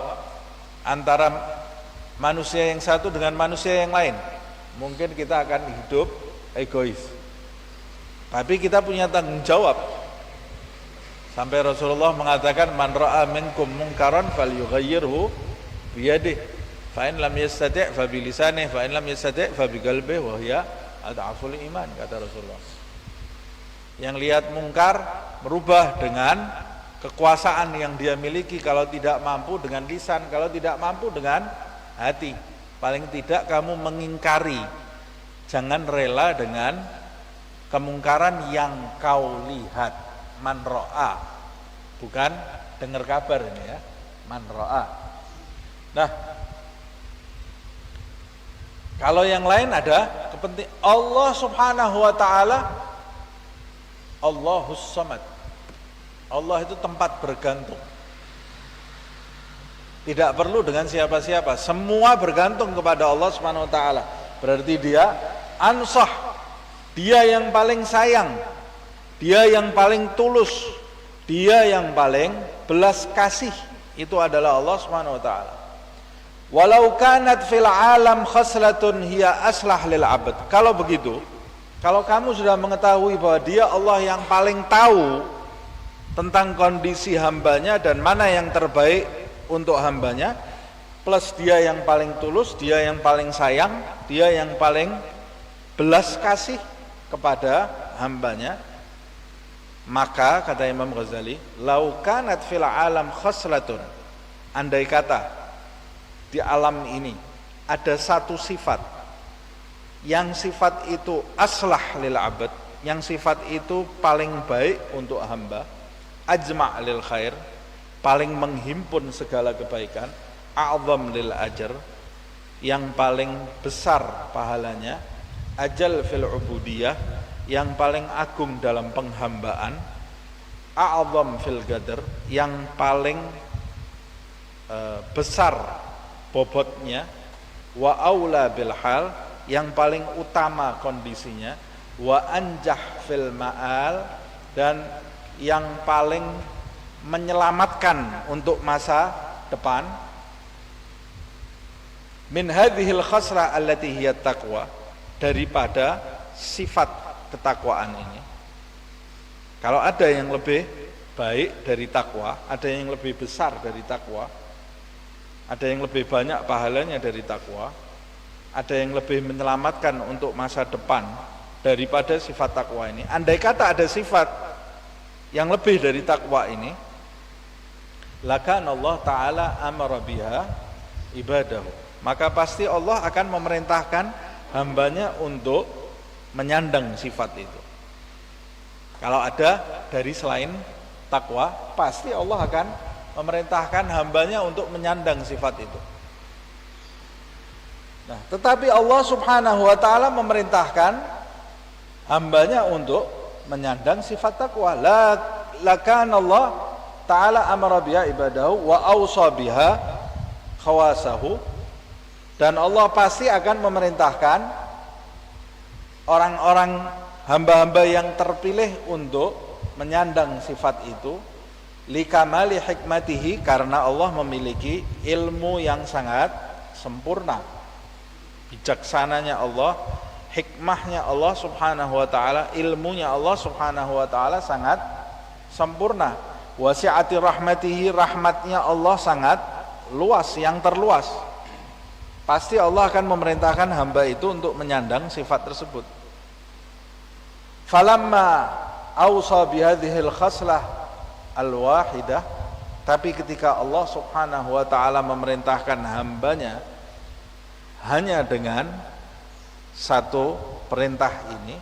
antara manusia yang satu dengan manusia yang lain, mungkin kita akan hidup egois. Tapi kita punya tanggung jawab. Sampai Rasulullah mengatakan, man ra'a minkum munkaran falyughayyirhu biyadihi, fa in lam yastati' fa bi lisanihi, fa in lam yastati' fa bi qalbihi, wa hiya ad'aful iman, kata Rasulullah. Yang lihat mungkar merubah dengan kekuasaan yang dia miliki, kalau tidak mampu dengan lisan, kalau tidak mampu dengan hati. Paling tidak kamu mengingkari, jangan rela dengan kemungkaran yang kau lihat. Man ro'a, bukan dengar kabar ini ya, man ro'a. Nah, kalau yang lain ada kepentingan. Allah Subhanahu wa ta'ala Allahus Samad. Allah itu tempat bergantung, tidak perlu dengan siapa-siapa, semua bergantung kepada Allah Subhanahu wa ta'ala. Berarti dia ansah, dia yang paling sayang, dia yang paling tulus, dia yang paling belas kasih. Itu adalah Allah Subhanahu wa ta'ala. Walau kanat fil alam khaslatun hiya aslah lil abad. Kalau begitu, kalau kamu sudah mengetahui bahwa dia Allah yang paling tahu tentang kondisi hambanya dan mana yang terbaik untuk hambanya, plus dia yang paling tulus, dia yang paling sayang, dia yang paling belas kasih kepada hambanya, maka kata Imam Ghazali, lau kanat fil alam khaslatun, andai kata di alam ini ada satu sifat yang sifat itu aslah lil abad, yang sifat itu paling baik untuk hamba, ajma' lil khair, paling menghimpun segala kebaikan, a'zam lil ajr, yang paling besar pahalanya, ajal fil ubudiyah, yang paling agung dalam penghambaan, a'zam fil qadar, yang paling besar bobotnya, wa aula bil hal, yang paling utama kondisinya, wa anjah fil ma'al, dan yang paling menyelamatkan untuk masa depan, min hadhil khasrah allati hiya taqwa, daripada sifat ketakwaan ini. Kalau ada yang lebih baik dari takwa, ada yang lebih besar dari takwa, ada yang lebih banyak pahalanya dari takwa, ada yang lebih menyelamatkan untuk masa depan daripada sifat takwa ini. Andai kata ada sifat yang lebih dari takwa ini, lakan Allah Ta'ala amara biha ibadahu, maka pasti Allah akan memerintahkan hambanya untuk menyandang sifat itu. Kalau ada dari selain takwa, pasti Allah akan memerintahkan hambanya untuk menyandang sifat itu. Nah, tetapi Allah Subhanahu wa Ta'ala memerintahkan hambanya untuk menyandang sifat takwa. Lakan Allah Ta'ala amara biha ibadahu wa awsa biha khawasahu, dan Allah pasti akan memerintahkan orang-orang hamba-hamba yang terpilih untuk menyandang sifat itu, likamali hikmatihi, karena Allah memiliki ilmu yang sangat sempurna, bijaksananya Allah, hikmahnya Allah Subhanahu wa Ta'ala, ilmunya Allah Subhanahu wa Ta'ala sangat sempurna. Wasi'ati rahmatihi, rahmatnya Allah sangat luas, yang terluas. Pasti Allah akan memerintahkan hamba itu untuk menyandang sifat tersebut. Falamma awsa bihadhil khaslah al-wahidah, tapi ketika Allah Subhanahu wa Ta'ala memerintahkan hambanya hanya dengan satu perintah ini,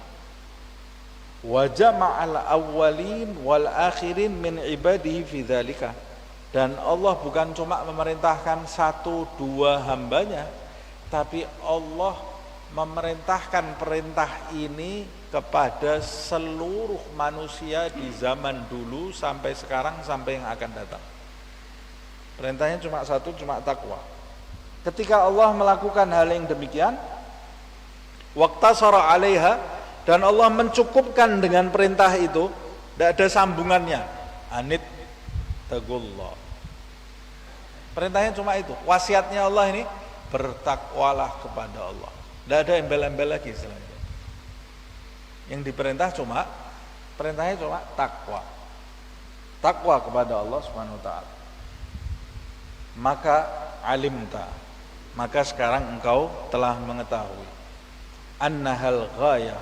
wa jama'al awwalin wal akhirin min ibadihi fi dzalika, dan Allah bukan cuma memerintahkan satu dua hambanya, tapi Allah memerintahkan perintah ini kepada seluruh manusia di zaman dulu sampai sekarang sampai yang akan datang. Perintahnya cuma satu, cuma takwa. Ketika Allah melakukan hal yang demikian, waqtasara 'alaiha, dan Allah mencukupkan dengan perintah itu, tidak ada sambungannya. Anit taqullah. Perintahnya cuma itu. Wasiatnya Allah ini, bertakwalah kepada Allah. Tidak ada embel-embel lagi selain itu. Yang diperintah cuma, perintahnya cuma takwa. Takwa kepada Allah Subhanahu wa Ta'ala. Maka alimta, maka sekarang engkau telah mengetahui, annahal ghayah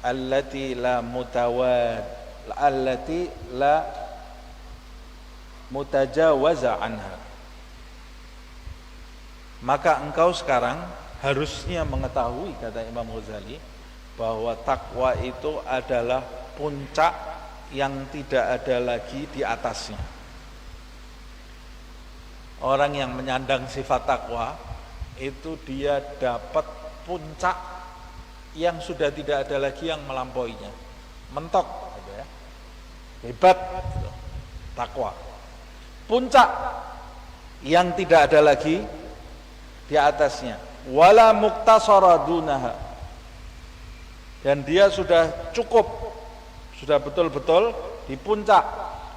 allati la mutajawaza anha. Maka engkau sekarang harusnya mengetahui, kata Imam Ghazali, bahwa takwa itu adalah puncak yang tidak ada lagi di atasnya. Orang yang menyandang sifat takwa itu dia dapat puncak yang sudah tidak ada lagi yang melampauinya. Mentok gitu ya. Hebat gitu. Takwa. Puncak yang tidak ada lagi di atasnya. Wala muktasara dunaha. Dan dia sudah cukup, sudah betul-betul di puncak.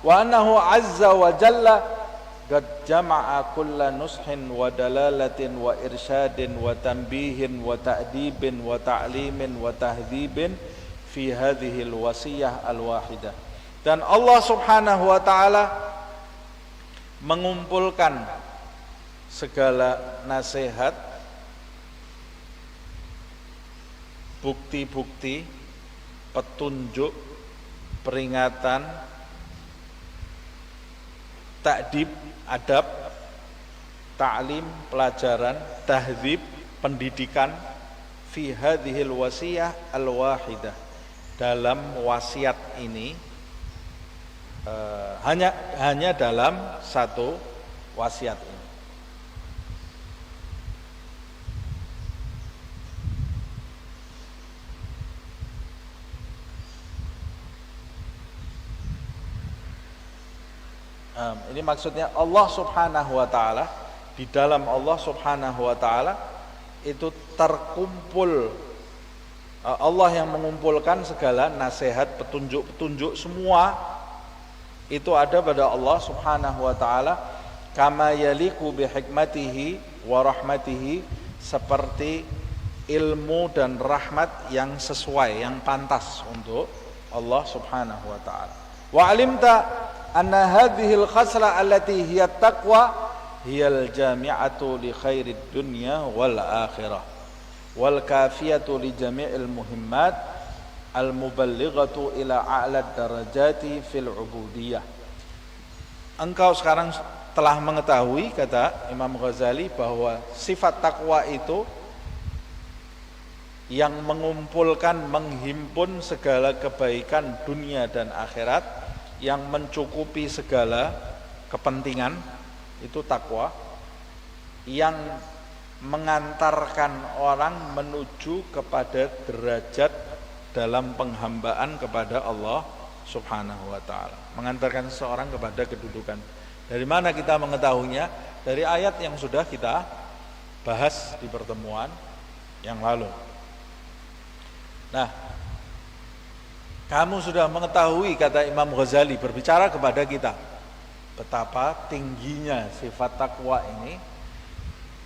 Wa annahu azza wa jalla qad jama'a kulla nushin wa dalalatin wa irsyadin wa tanbihin wa ta'dibin wa ta'limin wa tahdhibin fi hadhihi al-wasiyah al-wahidah. Dan Allah Subhanahu wa Ta'ala mengumpulkan segala nasihat, bukti-bukti, petunjuk, peringatan, ta'dib, adab, ta'lim, pelajaran, tahdzib, pendidikan, fi fi hadhil wasiyah al-wahidah, dalam wasiat ini, hanya dalam satu wasiat ini. Ini maksudnya Allah Subhanahu wa taala, di dalam Allah Subhanahu wa taala itu terkumpul, Allah yang mengumpulkan segala nasihat, petunjuk-petunjuk semua itu ada pada Allah Subhanahu wa taala, kama yaliku bi hikmatihi wa rahmatihi, seperti ilmu dan rahmat yang sesuai, yang pantas untuk Allah Subhanahu wa taala. Wa alimta anna hadhil khasla allati hiya taqwa hiyal jami'atu li khairid dunya wal akhirah wal kafiyatu li jami'il muhimmat al muballighatu ila a'la darajati fil ubudiyah. Engkau sekarang telah mengetahui, kata Imam Ghazali, bahwa sifat takwa itu yang mengumpulkan, menghimpun segala kebaikan dunia dan akhirat, yang mencukupi segala kepentingan, itu takwa, yang mengantarkan orang menuju kepada derajat dalam penghambaan kepada Allah Subhanahu wa taala, mengantarkan seseorang kepada kedudukan. Dari mana kita mengetahuinya? Dari ayat yang sudah kita bahas di pertemuan yang lalu. Nah, kamu sudah mengetahui, kata Imam Ghazali berbicara kepada kita, betapa tingginya sifat takwa ini,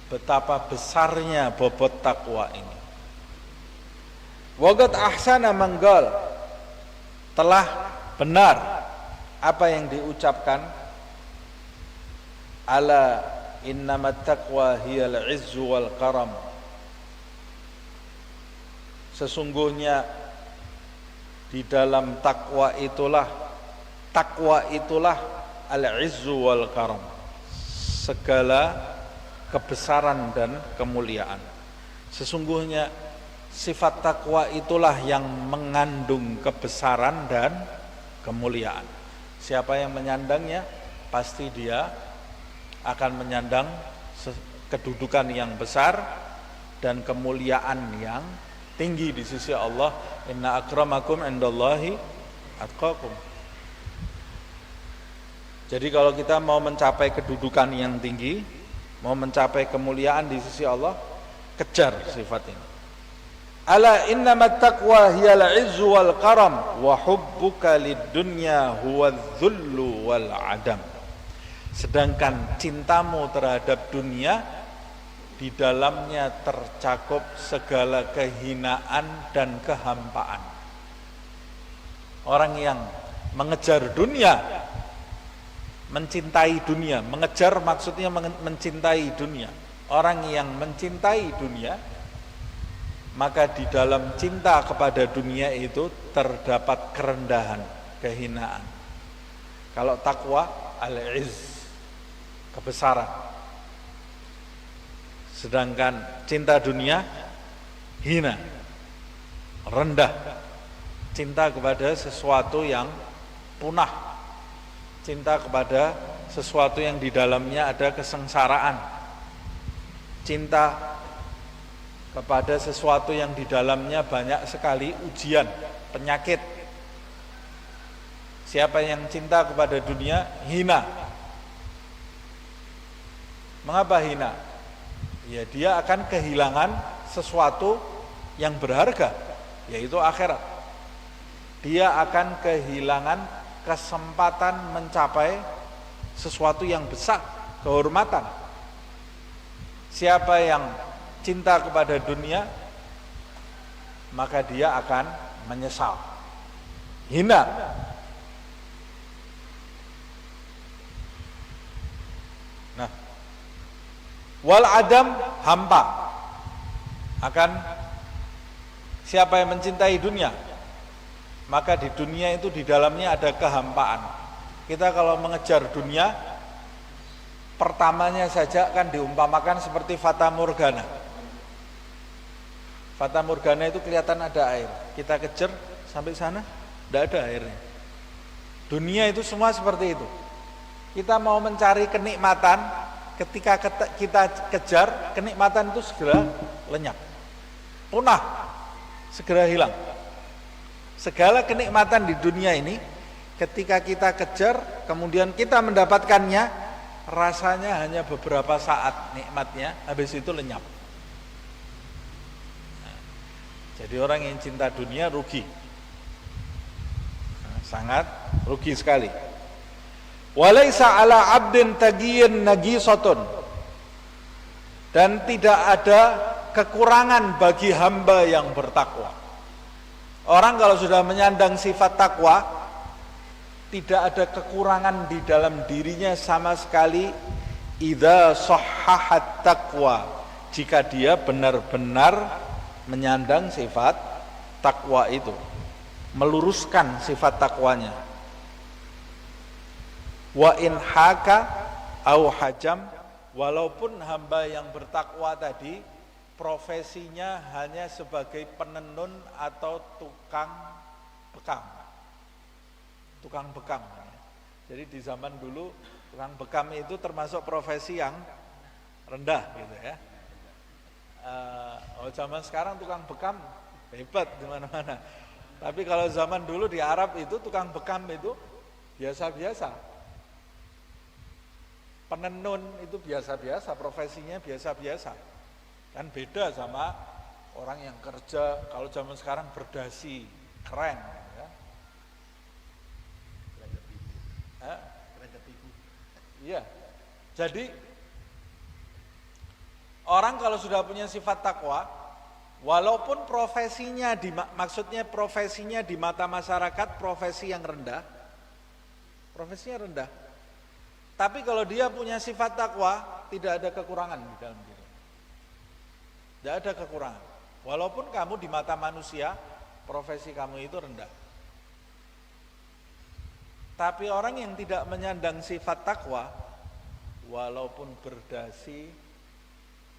betapa besarnya bobot takwa ini. Waqad ahsana manggal, telah benar apa yang diucapkan, ala innamat taqwa hiyal izzu wal karam, sesungguhnya di dalam takwa itulah al-izzu wal karam, segala kebesaran dan kemuliaan. Sesungguhnya sifat takwa itulah yang mengandung kebesaran dan kemuliaan. Siapa yang menyandangnya, pasti dia akan menyandang kedudukan yang besar dan kemuliaan yang tinggi di sisi Allah. Inna akramakum indallahi atqakum. Jadi kalau kita mau mencapai kedudukan yang tinggi, mau mencapai kemuliaan di sisi Allah, kejar sifat ini. Ala innamat taqwa hiyal izzu wal karam wa hubbuka lid-dunya huwa dzullu wal adam. Sedangkan cintamu terhadap dunia, di dalamnya tercakup segala kehinaan dan kehampaan. Orang yang mengejar dunia, mencintai dunia, mengejar maksudnya mencintai dunia. Orang yang mencintai dunia, maka di dalam cinta kepada dunia itu terdapat kerendahan, kehinaan. Kalau takwa, al-izz, kebesaran. Sedangkan cinta dunia hina, rendah. Cinta kepada sesuatu yang punah, cinta kepada sesuatu yang di dalamnya ada kesengsaraan, cinta kepada sesuatu yang di dalamnya banyak sekali ujian, penyakit. Siapa yang cinta kepada dunia hina. Mengapa hina? Ya, dia akan kehilangan sesuatu yang berharga, yaitu akhirat. Dia akan kehilangan kesempatan mencapai sesuatu yang besar, kehormatan. Siapa yang cinta kepada dunia, maka dia akan menyesal, hina. Nah, wal adam, hampa. Akan siapa yang mencintai dunia, maka di dunia itu di dalamnya ada kehampaan. Kita kalau mengejar dunia, pertamanya saja kan diumpamakan seperti fata morgana. Fata Morgana itu kelihatan ada air. Kita kejar sampai sana, tidak ada airnya. Dunia itu semua seperti itu. Kita mau mencari kenikmatan, ketika kita kejar, kenikmatan itu segera lenyap. Punah, segera hilang. Segala kenikmatan di dunia ini, ketika kita kejar, kemudian kita mendapatkannya, rasanya hanya beberapa saat nikmatnya, habis itu lenyap. Jadi orang yang cinta dunia rugi, sangat rugi sekali. Walaisa ala abdin tagiyin nagisatun, dan tidak ada kekurangan bagi hamba yang bertakwa. Orang kalau sudah menyandang sifat takwa, tidak ada kekurangan di dalam dirinya sama sekali. Idza sahhahat taqwa, jika dia benar-benar menyandang sifat takwa itu, meluruskan sifat takwanya. Wa in haka au hajam, walaupun hamba yang bertakwa tadi profesinya hanya sebagai penenun atau tukang bekam. Tukang bekam. Jadi di zaman dulu tukang bekam itu termasuk profesi yang rendah gitu ya. Zaman sekarang tukang bekam hebat di mana-mana. Tapi kalau zaman dulu di Arab itu tukang bekam itu biasa-biasa. Penenun itu biasa-biasa, profesinya biasa-biasa. Kan beda sama orang yang kerja, kalau zaman sekarang berdasi, keren ya. Iya. Jadi orang kalau sudah punya sifat takwa, walaupun profesinya maksudnya profesinya di mata masyarakat profesi yang rendah, profesinya rendah. Tapi kalau dia punya sifat takwa, tidak ada kekurangan di dalam diri. Tidak ada kekurangan. Walaupun kamu di mata manusia, profesi kamu itu rendah. Tapi orang yang tidak menyandang sifat takwa, walaupun berdasi,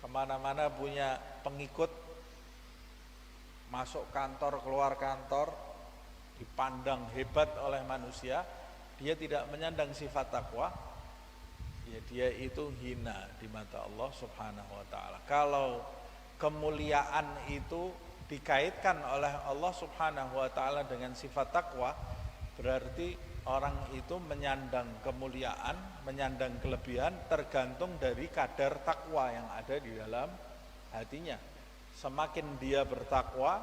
kemana-mana punya pengikut, masuk kantor, keluar kantor, dipandang hebat oleh manusia, dia tidak menyandang sifat takwa, ya dia itu hina di mata Allah Subhanahu wa ta'ala. Kalau kemuliaan itu dikaitkan oleh Allah Subhanahu wa ta'ala dengan sifat takwa, berarti orang itu menyandang kemuliaan, menyandang kelebihan tergantung dari kadar takwa yang ada di dalam hatinya. Semakin dia bertakwa,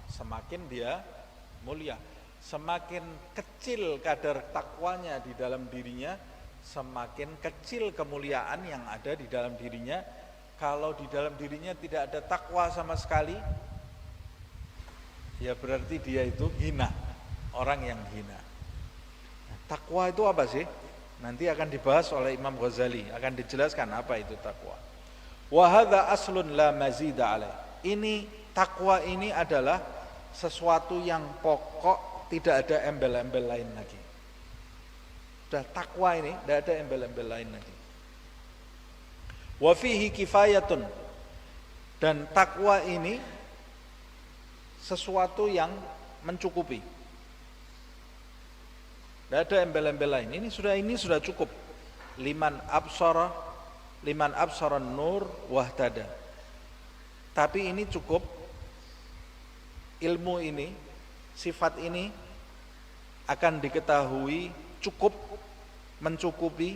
semakin dia mulia. Semakin kecil kadar takwanya di dalam dirinya, semakin kecil kemuliaan yang ada di dalam dirinya. Kalau di dalam dirinya tidak ada takwa sama sekali, ya berarti dia itu hina, orang yang hina. Nah, takwa itu apa sih? Nanti akan dibahas oleh Imam Ghazali, akan dijelaskan apa itu takwa. Wa hadza aslun la mazida alaih. Ini takwa ini adalah sesuatu yang pokok, tidak ada embel-embel lain lagi. Sudah takwa ini tidak ada embel-embel lain lagi. Wa fihi kifayatun, dan takwa ini sesuatu yang mencukupi. Tidak ada embel-embel lain. Ini sudah cukup. Liman absara nur wahtada. Tapi ini cukup. Ilmu ini, sifat ini akan diketahui cukup, mencukupi,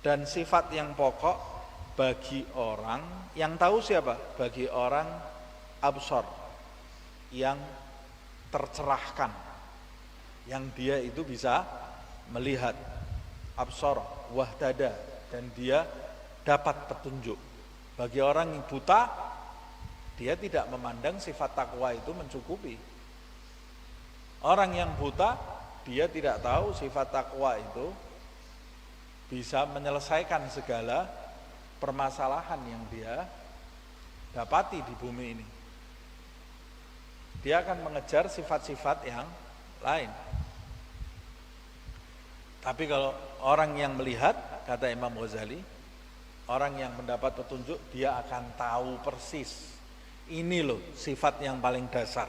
dan sifat yang pokok bagi orang yang tahu siapa? Bagi orang absar, yang tercerahkan, yang dia itu bisa melihat, absar wahtada, dan dia dapat petunjuk. Bagi orang yang buta, dia tidak memandang sifat takwa itu mencukupi. Orang yang buta, dia tidak tahu sifat takwa itu bisa menyelesaikan segala permasalahan yang dia dapati di bumi ini. Dia akan mengejar sifat-sifat yang lain. Tapi kalau orang yang melihat, kata Imam Ghazali, orang yang mendapat petunjuk, dia akan tahu persis Ini loh sifat yang paling dasar,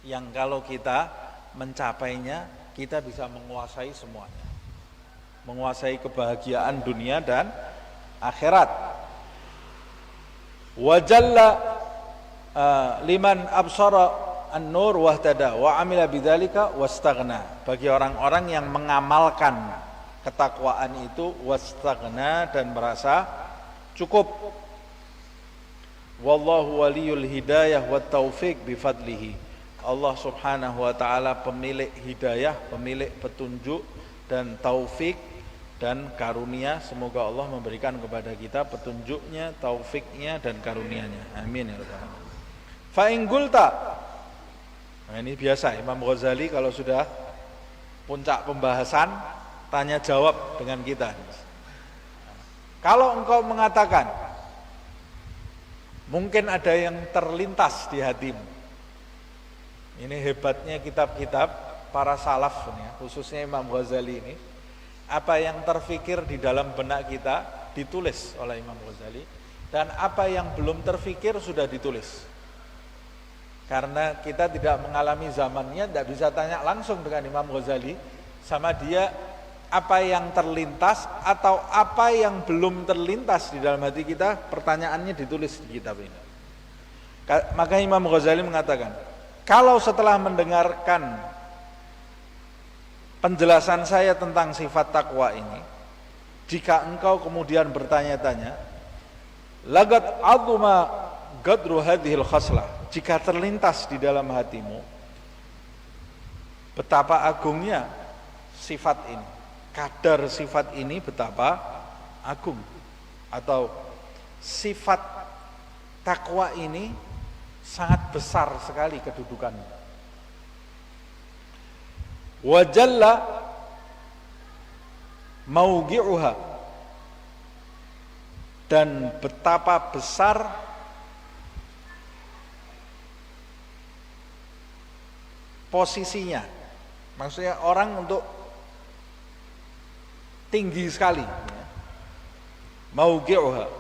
yang kalau kita mencapainya, kita bisa menguasai semuanya, menguasai kebahagiaan dunia dan akhirat. Wajalla liman absara an-nur wahtada wa amila bidzalika wastaghna. Bagi orang-orang yang mengamalkan ketakwaan itu wastaghna dan merasa cukup. Wallahu waliyul hidayah wat taufiq bifadlihi. Allah Subhanahu wa taala pemilik hidayah, pemilik petunjuk dan taufik dan karunia. Semoga Allah memberikan kepada kita petunjuknya, taufiknya dan karunianya. Amin ya rabbal alamin. Fa in qulta, nah ini biasa Imam Ghazali kalau sudah puncak pembahasan tanya jawab dengan kita. Kalau engkau mengatakan mungkin ada yang terlintas di hatimu. Ini hebatnya kitab-kitab para salaf ya, khususnya Imam Ghazali ini. Apa yang terfikir di dalam benak kita ditulis oleh Imam Ghazali, dan apa yang belum terfikir sudah ditulis. Karena kita tidak mengalami zamannya, tidak bisa tanya langsung dengan Imam Ghazali sama dia apa yang terlintas atau apa yang belum terlintas di dalam hati kita, pertanyaannya ditulis di kitab ini. Maka Imam Ghazali mengatakan, kalau setelah mendengarkan penjelasan saya tentang sifat takwa ini, jika engkau kemudian bertanya-tanya, lagat aduma gadru hadhil khaslah, jika terlintas di dalam hatimu betapa agungnya sifat ini, kadar sifat ini betapa agung, atau sifat takwa ini sangat besar sekali kedudukannya. Wa jalla maugi'uha, dan betapa besar posisinya. Maksudnya orang untuk tinggi sekali ya. Maugi'uha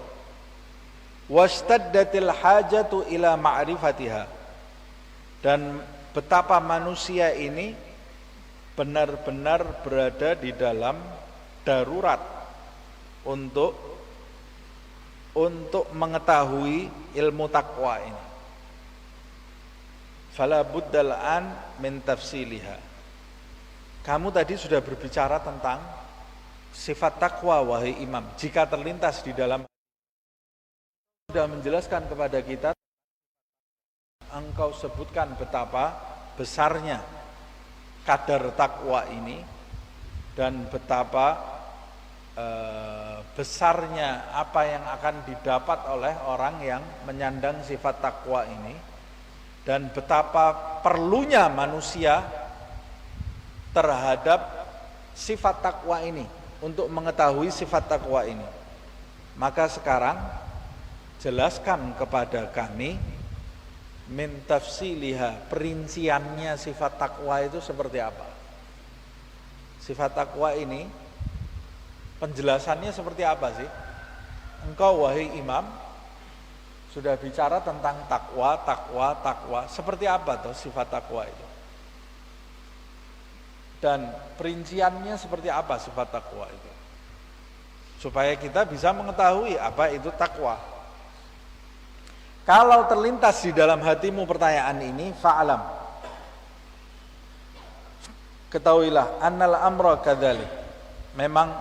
wastaddatil hajatu ila ma'rifatiha, dan betapa manusia ini benar-benar berada di dalam darurat untuk mengetahui ilmu takwa ini. Fala buddal an min tafsiliha. Kamu tadi sudah berbicara tentang sifat takwa wahai imam. Jika terlintas di dalam, sudah menjelaskan kepada kita, engkau sebutkan betapa besarnya kadar takwa ini dan betapa besarnya apa yang akan didapat oleh orang yang menyandang sifat takwa ini, dan betapa perlunya manusia terhadap sifat takwa ini untuk mengetahui sifat takwa ini. Maka sekarang jelaskan kepada kami min tafsiliha, perinciannya sifat takwa itu seperti apa. Sifat takwa ini penjelasannya seperti apa sih? Engkau wahai imam sudah bicara tentang takwa. Seperti apa tuh sifat takwa itu? Dan perinciannya seperti apa sifat takwa itu? Supaya kita bisa mengetahui apa itu takwa. Kalau terlintas di dalam hatimu pertanyaan ini, fa'alam, ketahuilah annal amra kadzalik. Memang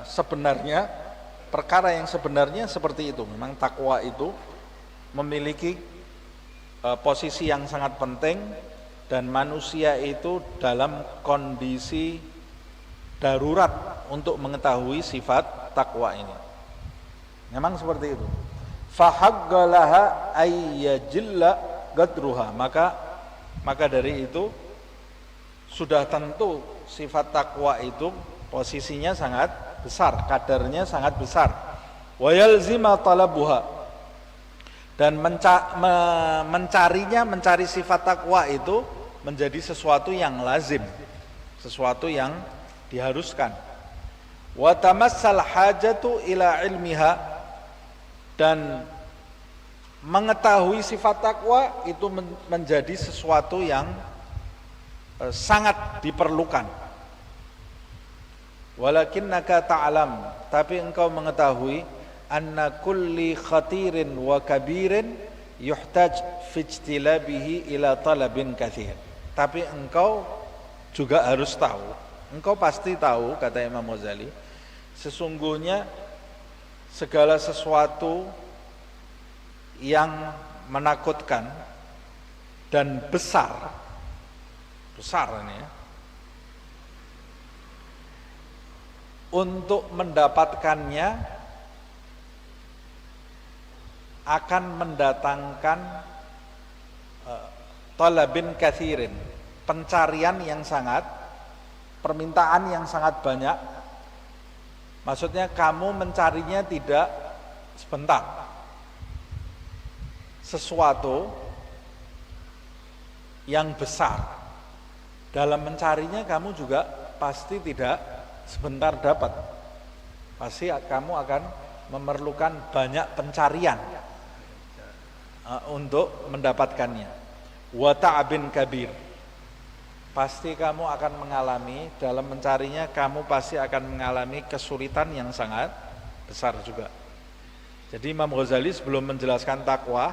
sebenarnya perkara yang sebenarnya seperti itu. Memang takwa itu memiliki posisi yang sangat penting, dan manusia itu dalam kondisi darurat untuk mengetahui sifat takwa ini. Memang seperti itu. Fahaggalaha ayyajilla gadruha, maka dari itu sudah tentu sifat takwa itu posisinya sangat besar, kadarnya sangat besar. Wa yalzima talabuha, dan mencari sifat takwa itu menjadi sesuatu yang lazim, sesuatu yang diharuskan. Wa tamassal hajatu ila ilmiha, Dan mengetahui sifat takwa itu menjadi sesuatu yang sangat diperlukan. Walakinnaka ta'lam, tapi engkau mengetahui anna kulli khatirin wa kabirin yuhtaj fi ijtilabihi ila talabin katsir. Tapi engkau juga harus tahu, engkau pasti tahu, kata Imam Ghazali, sesungguhnya segala sesuatu yang menakutkan dan besar ini ya, untuk mendapatkannya akan mendatangkan talabin kathirin, pencarian yang sangat, permintaan yang sangat banyak. Maksudnya kamu mencarinya tidak sebentar. Sesuatu yang besar, dalam mencarinya kamu juga pasti tidak sebentar dapat. Pasti kamu akan memerlukan banyak pencarian untuk mendapatkannya. Wa ta'abin kabir, pasti kamu akan mengalami, dalam mencarinya kamu pasti akan mengalami kesulitan yang sangat besar juga. Jadi Imam Ghazali sebelum menjelaskan takwa,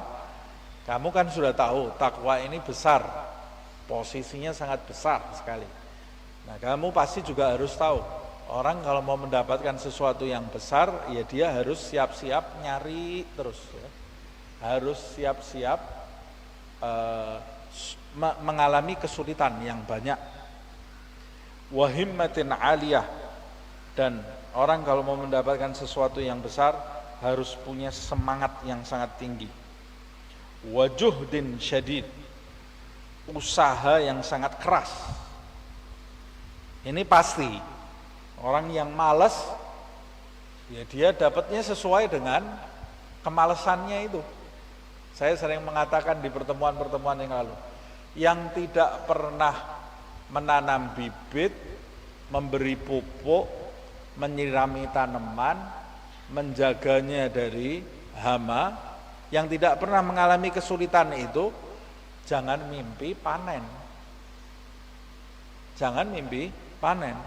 kamu kan sudah tahu takwa ini besar, posisinya sangat besar sekali. Nah, kamu pasti juga harus tahu, orang kalau mau mendapatkan sesuatu yang besar, ya dia harus siap-siap nyari terus ya. Harus siap-siap mengalami kesulitan yang banyak. Wa himmatin aliyah, dan orang kalau mau mendapatkan sesuatu yang besar harus punya semangat yang sangat tinggi. Wa juhdin syadid, usaha yang sangat keras. Ini pasti orang yang malas, ya dia dapatnya sesuai dengan kemalasannya itu. Saya sering mengatakan di pertemuan-pertemuan yang lalu, yang tidak pernah menanam bibit, memberi pupuk, menyirami tanaman, menjaganya dari hama, yang tidak pernah mengalami kesulitan itu, jangan mimpi panen. Jangan mimpi panen.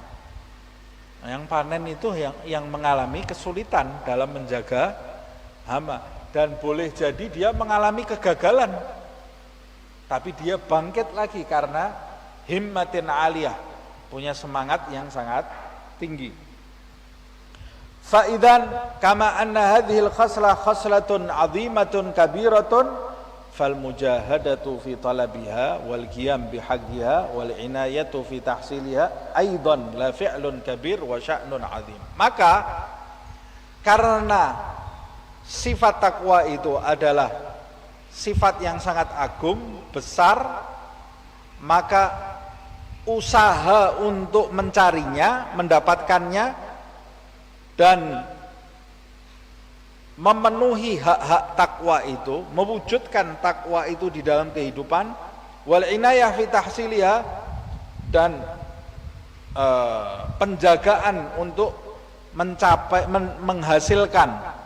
Yang panen itu yang mengalami kesulitan dalam menjaga hama, dan boleh jadi dia mengalami kegagalan, tapi dia bangkit lagi karena himmatin aliyah, punya semangat yang sangat tinggi. Fa'idan kama anna hadhil khaslah khaslatun azimatun kabiratun fal mujahadatu fi talabiha wal qiyam bihaqqiha wal inayatu fi tahsiliha aidan la fi'lun kabir wa sya'nun azim. Maka karena sifat takwa itu adalah sifat yang sangat agung, besar, maka usaha untuk mencarinya, mendapatkannya, dan memenuhi hak-hak takwa itu, mewujudkan takwa itu di dalam kehidupan, wal inayah fi tahsiliha, dan penjagaan untuk mencapai, menghasilkan.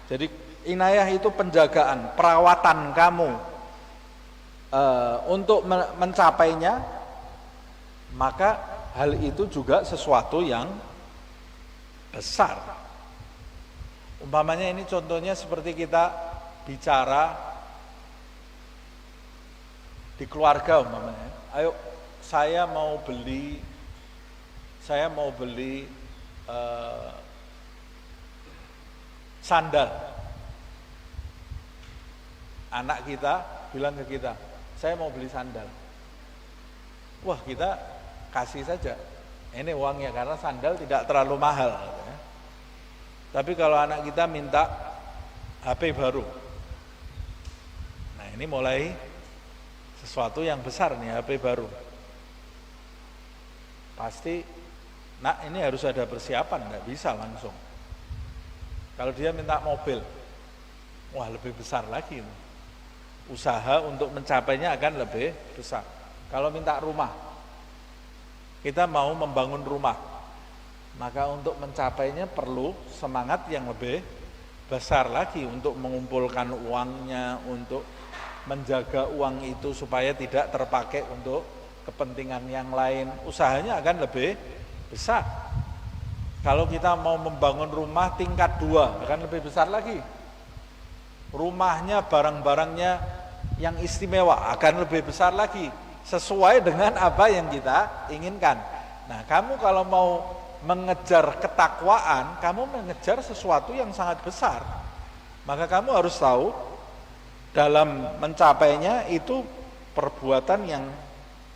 Jadi inayah itu penjagaan, perawatan kamu untuk mencapainya, maka hal itu juga sesuatu yang besar. Umpamanya ini contohnya seperti kita bicara di keluarga umpamanya. Ayo, saya mau beli sandal. Anak kita bilang ke kita, saya mau beli sandal. Wah, kita kasih saja. Ini uangnya, karena sandal tidak terlalu mahal. Tapi kalau anak kita minta HP baru, nah ini mulai sesuatu yang besar nih, HP baru. Pasti, nak ini harus ada persiapan, nggak bisa langsung. Kalau dia minta mobil, wah lebih besar lagi. Usaha untuk mencapainya akan lebih besar. Kalau minta rumah, kita mau membangun rumah, maka untuk mencapainya perlu semangat yang lebih besar lagi untuk mengumpulkan uangnya, untuk menjaga uang itu supaya tidak terpakai untuk kepentingan yang lain. Usahanya akan lebih besar. Kalau kita mau membangun rumah tingkat 2 akan lebih besar lagi. Rumahnya, barang-barangnya yang istimewa akan lebih besar lagi, sesuai dengan apa yang kita inginkan. Nah, kamu kalau mau mengejar ketakwaan, kamu mengejar sesuatu yang sangat besar. Maka kamu harus tahu dalam mencapainya itu perbuatan yang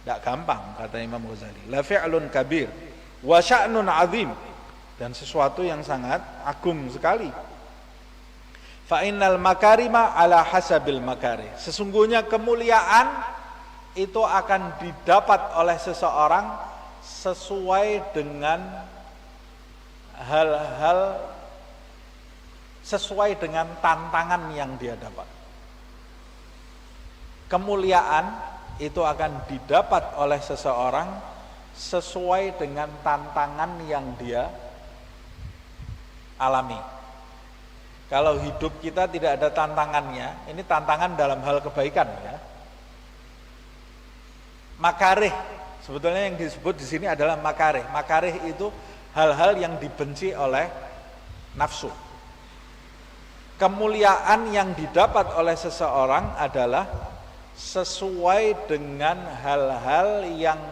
tidak gampang, kata Imam Ghazali. La fi'lun kabir wa sya'nun azim, dan sesuatu yang sangat agung sekali. Fa innal makarima ala hasabil makarih. Sesungguhnya kemuliaan itu akan didapat oleh seseorang sesuai dengan hal-hal, sesuai dengan tantangan yang dia dapat. Kemuliaan itu akan didapat oleh seseorang sesuai dengan tantangan yang dia alami. Kalau hidup kita tidak ada tantangannya, ini tantangan dalam hal kebaikan ya. Makarih, sebetulnya yang disebut di sini adalah makarih. Makarih itu hal-hal yang dibenci oleh nafsu. Kemuliaan yang didapat oleh seseorang adalah sesuai dengan hal-hal yang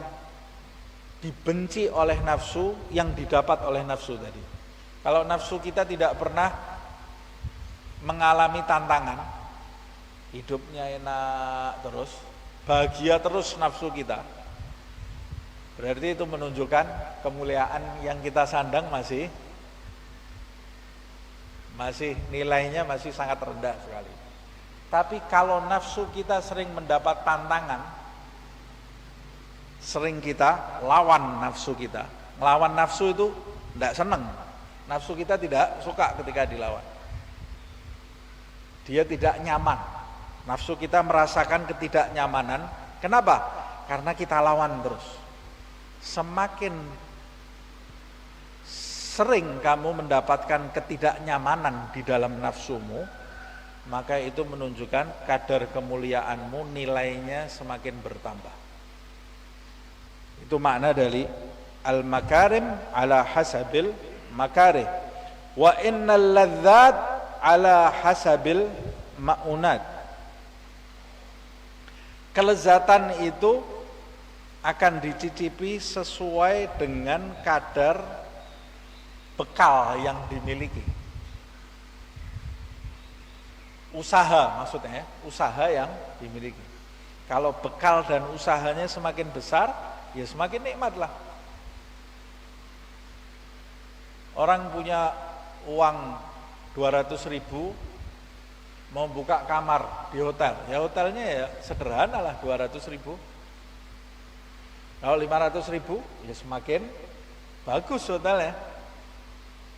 dibenci oleh nafsu, yang didapat oleh nafsu tadi. Kalau nafsu kita tidak pernah mengalami tantangan, hidupnya enak terus, bahagia terus nafsu kita, berarti itu menunjukkan kemuliaan yang kita sandang masih nilainya masih sangat rendah sekali. Tapi kalau nafsu kita sering mendapat tantangan, sering kita lawan nafsu kita. Melawan nafsu itu tidak senang. Nafsu kita tidak suka ketika dilawan. Dia tidak nyaman. Nafsu kita merasakan ketidaknyamanan. Kenapa? Karena kita lawan terus. Semakin sering kamu mendapatkan ketidaknyamanan di dalam nafsumu, maka itu menunjukkan kadar kemuliaanmu, nilainya semakin bertambah. Itu makna dari al-makarim ala hasabil makarih. Wa innal ladzat ala hasabil ma'unat. Kelezatan itu akan dicicipi sesuai dengan kadar bekal yang dimiliki. Usaha maksudnya, usaha yang dimiliki. Kalau bekal dan usahanya semakin besar, ya semakin nikmatlah. Orang punya uang 200.000 mau buka kamar di hotel, ya hotelnya ya sederhana lah 200.000. Kalau 500.000 ya semakin bagus hotelnya.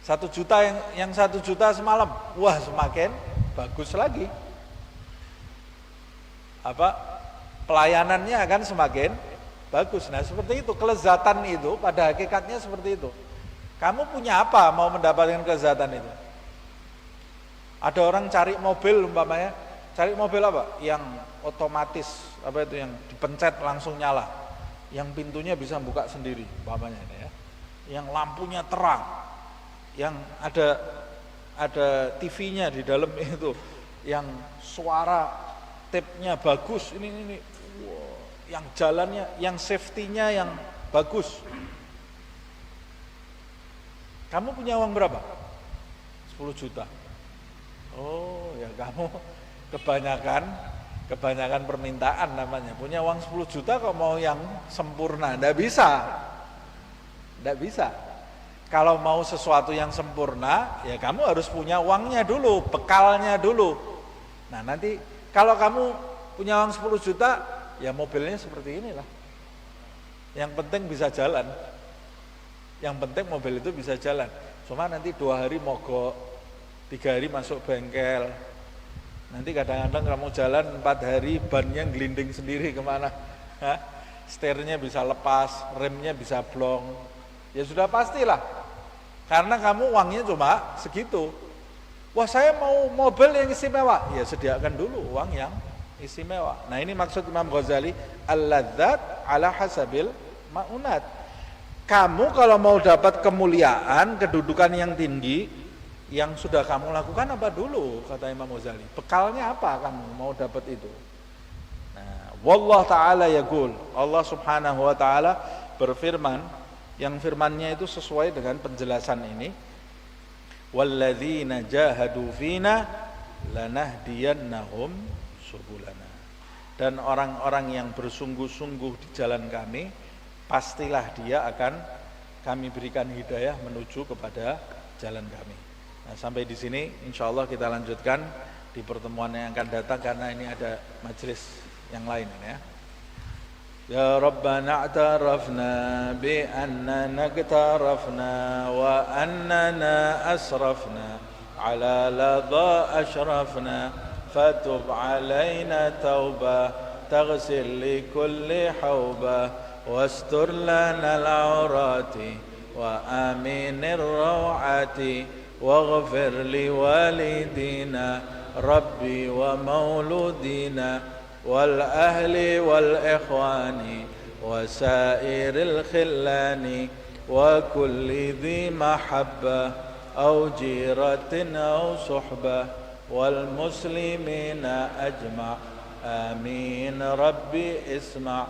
1 juta yang 1 juta semalam, wah semakin bagus lagi. Pelayanannya akan semakin bagus. Nah seperti itu, kelezatan itu pada hakikatnya seperti itu. Kamu punya apa mau mendapatkan kelezatan itu? Ada orang cari mobil umpamanya, cari mobil apa? Yang otomatis, yang dipencet langsung nyala, yang pintunya bisa buka sendiri umpamanya ini ya. Yang lampunya terang, yang ada TV-nya di dalam itu, yang suara tape-nya bagus, ini wow, yang jalannya, yang safety-nya yang bagus. Kamu punya uang berapa? 10 juta. Oh ya kamu kebanyakan permintaan namanya. Punya uang 10 juta kok mau yang sempurna, ndak bisa. Kalau mau sesuatu yang sempurna, ya kamu harus punya uangnya dulu, bekalnya dulu. Nah nanti kalau kamu punya uang 10 juta, ya mobilnya seperti inilah. Yang penting bisa jalan. Yang penting mobil itu bisa jalan. Cuma nanti 2 hari mogok, 3 hari masuk bengkel. Nanti kadang-kadang kamu jalan 4 hari, bannya gelinding sendiri kemana. Setirnya bisa lepas, remnya bisa blong. Ya sudah pastilah. Karena kamu uangnya cuma segitu. Wah saya mau mobil yang istimewa, ya sediakan dulu uang yang istimewa. Nah ini maksud Imam Ghazali, al-ladzat ala hasabil ma'unat. Kamu kalau mau dapat kemuliaan, kedudukan yang tinggi, yang sudah kamu lakukan apa dulu, kata Imam Ghazali. Bekalnya apa kamu mau dapat itu? Nah, wallah ta'ala yaqul, Allah subhanahu wa ta'ala berfirman, yang firmannya itu sesuai dengan penjelasan ini. Walladzina jahadu fina lanahdiyannahum subulana. Dan orang-orang yang bersungguh-sungguh di jalan kami, pastilah dia akan kami berikan hidayah menuju kepada jalan kami. Nah, sampai di sini insyaallah kita lanjutkan di pertemuan yang akan datang karena ini ada majelis yang lain ya. Ya Rabbana a'tarafna bi annana iktarafna wa annana asrafna ala ladha ashrafna fatub alaina tauba taghsil li kulli hauba wastur lana al-awrati wa aminir rawati waghfir li walidina rabbi wa mauludina والأهل والإخوان وسائر الخلان وكل ذي محبة أو جيرة أو صحبة والمسلمين أجمع آمين ربي اسمع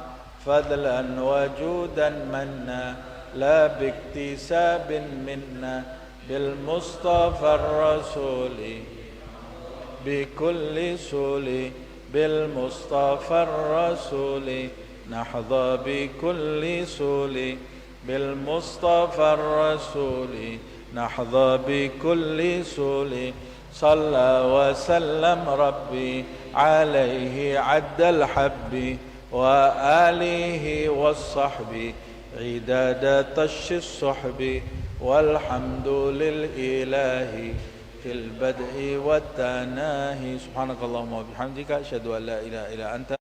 فضلا وجودا منا لا باكتساب منا بالمصطفى الرسول بكل سولي بالمصطفى الرسول نحظى بكل سول بالمصطفى الرسول نحظى بكل سول صلى وسلم ربي عليه عد الحب وآله والصحب عداد طش الصحب والحمد للإله في البدء والتناهي سبحانك اللهم وبحمدك أشهد أن لا إله إلا أنت